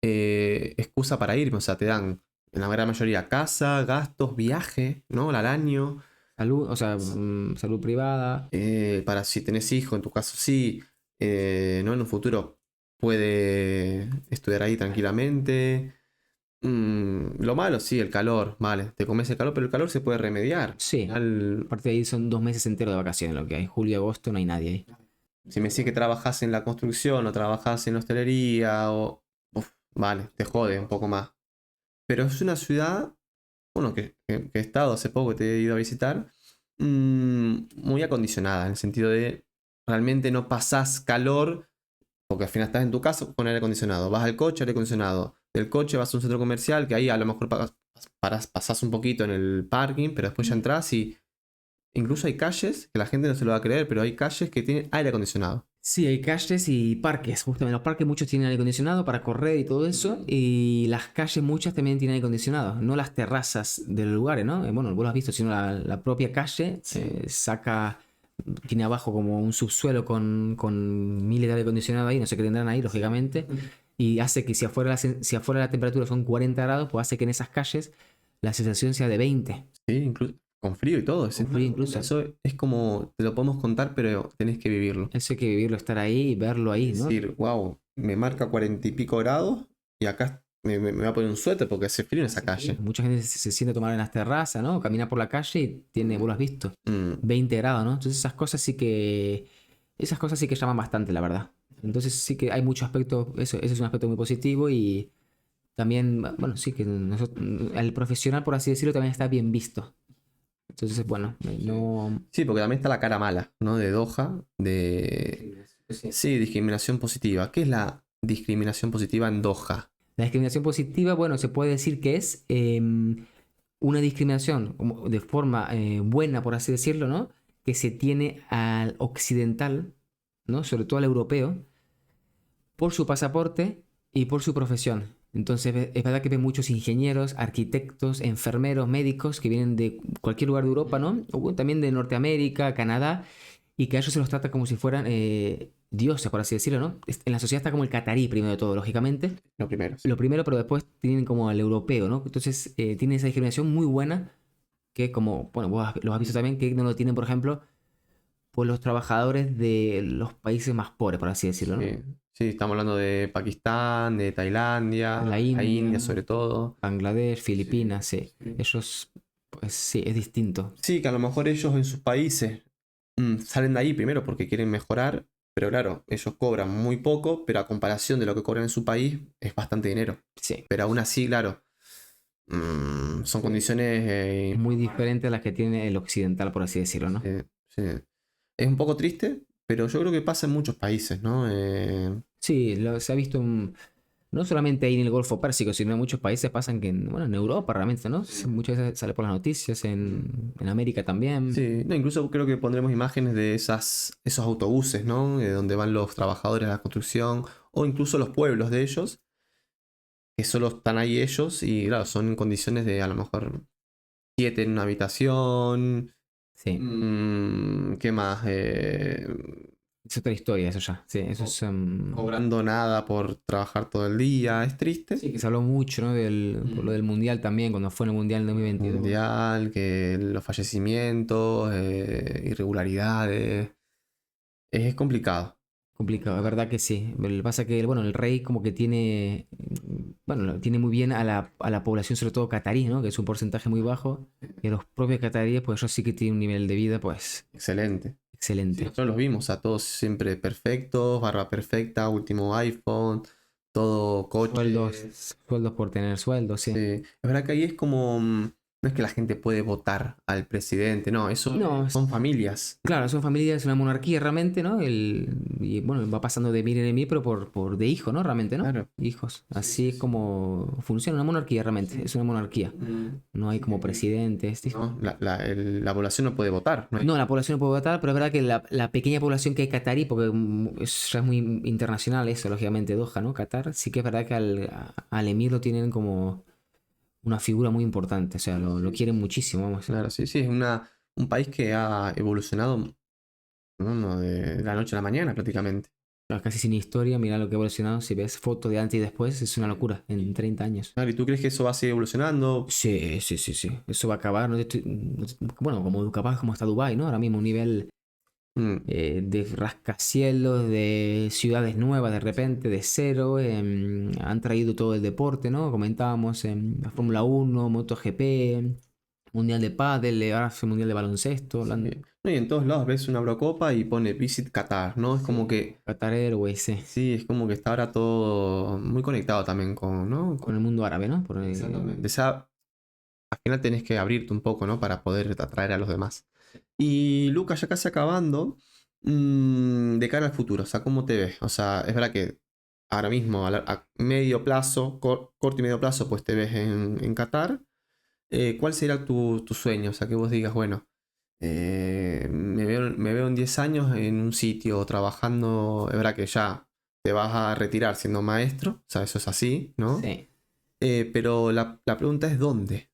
excusa para irme, o sea, te dan en la gran mayoría casa, gastos, viaje, ¿no? Al año, Salud, o sea, salud privada. para si tenés hijos, en tu caso sí, ¿no? En un futuro puede estudiar ahí tranquilamente. Lo malo, sí, el calor, vale, te comes el calor, pero el calor se puede remediar. Sí, aparte de ahí son 2 meses enteros de vacaciones lo que hay. Julio y agosto no hay nadie ahí. Si me decís que trabajas en la construcción o trabajas en la hostelería uf, vale, te jode un poco más. Pero es una ciudad, bueno, que he estado hace poco, te he ido a visitar, muy acondicionada, en el sentido de realmente no pasás calor, porque al final estás en tu casa con aire acondicionado. Vas al coche, aire acondicionado. Del coche vas a un centro comercial, que ahí a lo mejor pasás un poquito en el parking, pero después ya entras y incluso hay calles, que la gente no se lo va a creer, pero hay calles que tienen aire acondicionado. Sí, hay calles y parques. Justamente los parques muchos tienen aire acondicionado para correr y todo eso. Y las calles muchas también tienen aire acondicionado. No las terrazas de los lugares, ¿no? Bueno, vos lo has visto, sino la propia calle tiene abajo como un subsuelo con miles de aire acondicionado ahí, no sé qué tendrán ahí, lógicamente. Y hace que si afuera la temperatura son 40 grados, pues hace que en esas calles la sensación sea de 20. Sí, incluso con frío y todo. Con frío incluso. Eso es como, te lo podemos contar, pero tenés que vivirlo. Eso hay que vivirlo, estar ahí y verlo ahí, Es ¿no? decir, wow, me marca 40 y pico grados y acá me voy a poner un suéter porque hace frío en esa calle. Mucha gente se siente a tomar en las terrazas, ¿no? Camina por la calle y tiene, vos lo has visto, 20 grados, ¿no? Entonces esas cosas sí que llaman bastante, la verdad. Entonces sí que hay muchos aspectos, eso es un aspecto muy positivo y también, bueno, sí que el profesional, por así decirlo, también está bien visto. Entonces, bueno, no... Sí, porque también está la cara mala, ¿no? De Doha, de... Sí, discriminación positiva. ¿Qué es la discriminación positiva en Doha? La discriminación positiva, bueno, se puede decir que es una discriminación de forma buena, por así decirlo, ¿no? Que se tiene al occidental, ¿no? Sobre todo al europeo, por su pasaporte y por su profesión. Entonces es verdad que ven muchos ingenieros, arquitectos, enfermeros, médicos que vienen de cualquier lugar de Europa, ¿no? O también de Norteamérica, Canadá, y que a ellos se los trata como si fueran dioses, por así decirlo, ¿no? En la sociedad está como el catarí primero de todo, lógicamente. Lo primero. Sí. Lo primero, pero después tienen como al europeo, ¿no? Entonces tienen esa discriminación muy buena que como, bueno, vos lo has visto también, que no lo tienen, por ejemplo, pues los trabajadores de los países más pobres, por así decirlo, ¿no? Sí, sí, estamos hablando de Pakistán, de Tailandia, La la India, India sobre todo. Bangladesh, Filipinas, sí. Ellos, pues sí, es distinto. Sí, que a lo mejor ellos en sus países salen de ahí primero porque quieren mejorar, pero claro, ellos cobran muy poco, pero a comparación de lo que cobran en su país es bastante dinero. Sí. Pero aún así, claro, son condiciones... Muy diferentes a las que tiene el occidental, por así decirlo, ¿no? sí. Es un poco triste, pero yo creo que pasa en muchos países, ¿no? Sí, se ha visto no solamente ahí en el Golfo Pérsico, sino en muchos países pasan que, bueno, en Europa realmente, ¿no? Muchas veces sale por las noticias, en América también. Sí, no, incluso creo que pondremos imágenes de esos autobuses, ¿no? Donde van los trabajadores de la construcción, o incluso los pueblos de ellos, que solo están ahí ellos, y claro, son en condiciones de a lo mejor 7 en una habitación. Sí. ¿Qué más? Es otra historia eso ya. Sí, eso es... Cobrando nada por trabajar todo el día, es triste. Sí, que se habló mucho, ¿no? Por lo del Mundial también, cuando fue en el Mundial en 2022. Mundial, que los fallecimientos, irregularidades. Es complicado. Complicado, es verdad que sí. Lo que pasa es que, bueno, el rey como que tiene, bueno, tiene muy bien a la población, sobre todo catarí, ¿no? Que es un porcentaje muy bajo. Y a los propios cataríes, pues ellos sí que tienen un nivel de vida, pues, Excelente. excelente. Sí, nosotros los vimos a todos siempre perfectos, barba perfecta, último iPhone, todo coche. Sueldos por tener sueldos, sí. Sí. Es verdad que ahí es como... no es que la gente puede votar al presidente, no, eso No, son familias. Claro, son familias, es una monarquía realmente, ¿no? Y bueno, va pasando de mí en mí, pero por de hijo, ¿no? Realmente, ¿no? Claro. Hijos. Así es como funciona una monarquía realmente. Es una monarquía. No hay como presidentes. No, la población no puede votar. No, No, la población no puede votar, pero es verdad que la pequeña población que hay catarí, porque ya es muy internacional eso, lógicamente, Doha, ¿no? Qatar, sí que es verdad que al emir lo tienen como una figura muy importante, o sea, lo quieren muchísimo, vamos. Claro, sí, sí, es un país que ha evolucionado, ¿no? De la noche a la mañana prácticamente. Casi sin historia, mira lo que ha evolucionado, si ves fotos de antes y después, es una locura, en 30 años. Claro, ¿y tú crees que eso va a seguir evolucionando? Sí, sí, sí, sí. Eso va a acabar. Bueno, como capaz como está Dubái, ¿no? Ahora mismo un nivel de rascacielos, de ciudades nuevas de repente, de cero. Han traído todo el deporte, ¿no? Comentábamos en la Fórmula 1, MotoGP, Mundial de Pádel, ahora hace Mundial de Baloncesto. Sí. No, y en todos lados ves una Eurocopa y pone Visit Qatar, ¿no? Es como que... Qatar Airways, sí. Sí, es como que está ahora todo muy conectado también con, ¿no? Con el mundo árabe, ¿no? Exactamente. O sea, al final tenés que abrirte un poco, ¿no? Para poder atraer a los demás. Y Lucas, ya casi acabando, de cara al futuro, o sea, ¿cómo te ves? O sea, es verdad que ahora mismo a medio plazo, corto y medio plazo, pues te ves en Qatar. ¿Cuál sería tu sueño? O sea, que vos digas, bueno, me veo en 10 años en un sitio trabajando, es verdad que ya te vas a retirar siendo maestro, o sea, eso es así, ¿no? Sí. Pero la pregunta es ¿dónde?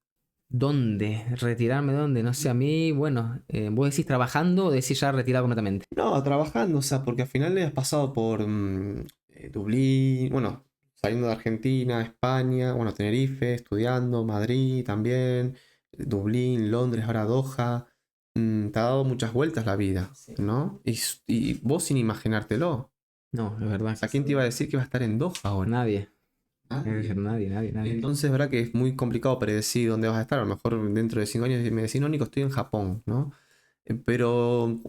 ¿Dónde? ¿Retirarme dónde? No sé, a mí, bueno, ¿vos decís trabajando o decís ya retirado completamente? No, trabajando, o sea, porque al final le has pasado por Dublín, bueno, saliendo de Argentina, España, bueno, Tenerife, estudiando, Madrid también, Dublín, Londres, ahora Doha. Te ha dado muchas vueltas la vida, Sí. ¿no? Y vos sin imaginártelo. No, es verdad. O sea, ¿quién te iba a decir que iba a estar en Doha ahora? Nadie. Ah, Nadie, nadie, nadie. entonces, verdad que es muy complicado predecir dónde vas a estar. A lo mejor dentro de 5 años me decís, no, Nico, estoy en Japón, ¿no? Pero,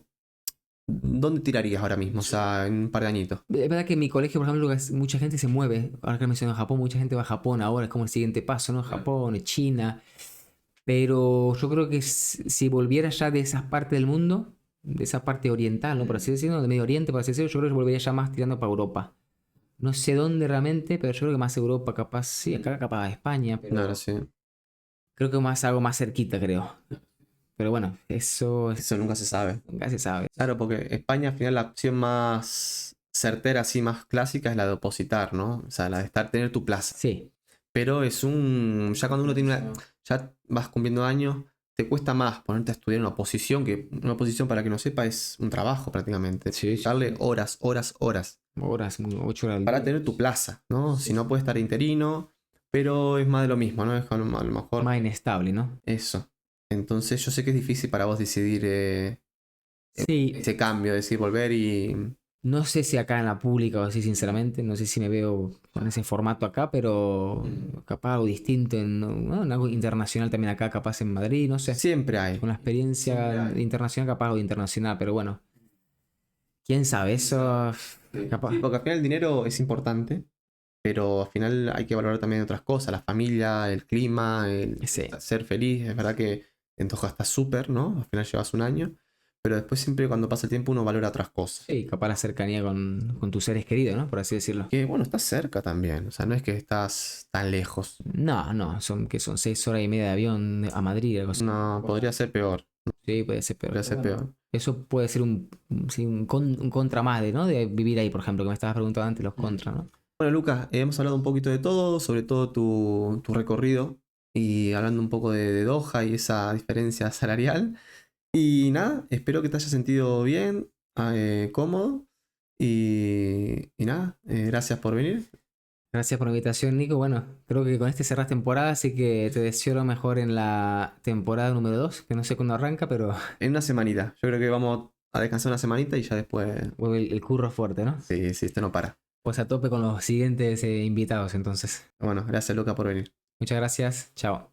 ¿dónde tirarías ahora mismo? O sea, en un par de añitos. Es verdad que en mi colegio, por ejemplo, mucha gente se mueve. Ahora que menciono Japón, mucha gente va a Japón ahora, es como el siguiente paso, ¿no? Japón, China. Pero yo creo que si volviera ya de esas partes del mundo, de esa parte oriental, ¿no? Por así decirlo, de Medio Oriente, por así decirlo, yo creo que volvería ya más tirando para Europa. No sé dónde realmente, pero yo creo que más Europa, capaz, sí, acá capaz España, pero Claro, sí. creo que más algo más cerquita, creo. Pero bueno, eso Eso nunca se sabe. nunca se sabe. Claro, porque España al final la opción más certera, así más clásica, es la de opositar, ¿no? O sea, la de tener tu plaza. Sí, Pero es ya cuando uno tiene ya vas cumpliendo años, te cuesta más ponerte a estudiar una oposición, que una oposición, para que no sepa, es un trabajo prácticamente. Sí, sí. Darle horas, horas, horas horas, 8 horas al para día. tener tu plaza, ¿no? Si no puede estar interino, pero es más de lo mismo, ¿no? Es como, a lo mejor Más inestable, ¿no? eso. Entonces yo sé que es difícil para vos decidir Sí, ese cambio, decir volver y... no sé si acá en la pública o así, sinceramente, no sé si me veo con ese formato acá, pero capaz algo distinto en algo internacional también acá, capaz en Madrid, no sé. Siempre hay. Con la experiencia internacional, capaz algo internacional, pero bueno, quién sabe, eso capaz. Sí, porque al final el dinero es importante, pero al final hay que valorar también otras cosas, la familia, el clima, el Sí. ser feliz. Es verdad que en Toja está súper, ¿no? Al final llevas un año, pero después siempre cuando pasa el tiempo uno valora otras cosas. Sí, capaz la cercanía con tus seres queridos, ¿no? Por así decirlo. Que bueno, estás cerca también, o sea, no es que estás tan lejos. No, no, son 6 horas y media de avión a Madrid, algo así. No, podría ser peor, Sí, puede ser peor. podría ser peor. Eso puede ser sí, un contra más de, ¿no? De vivir ahí, por ejemplo, que me estabas preguntando antes los contras, ¿no? Bueno, Lucas, hemos hablado un poquito de todo, sobre todo tu recorrido y hablando un poco de Doha y esa diferencia salarial. Y nada, espero que te hayas sentido bien, cómodo. Y nada, gracias por venir. Creo por la invitación, Nico. Bueno, creo que con este cerras temporada, así que te deseo lo mejor en la temporada número 2, que no sé cuándo arranca, pero En una semanita. Yo creo que vamos a descansar una semanita y ya después. vuelve el curro fuerte, ¿no? Sí, sí, esto no para. Pues a tope con los siguientes invitados, entonces. Bueno, gracias, Lucas, por venir. Muchas gracias. Chao.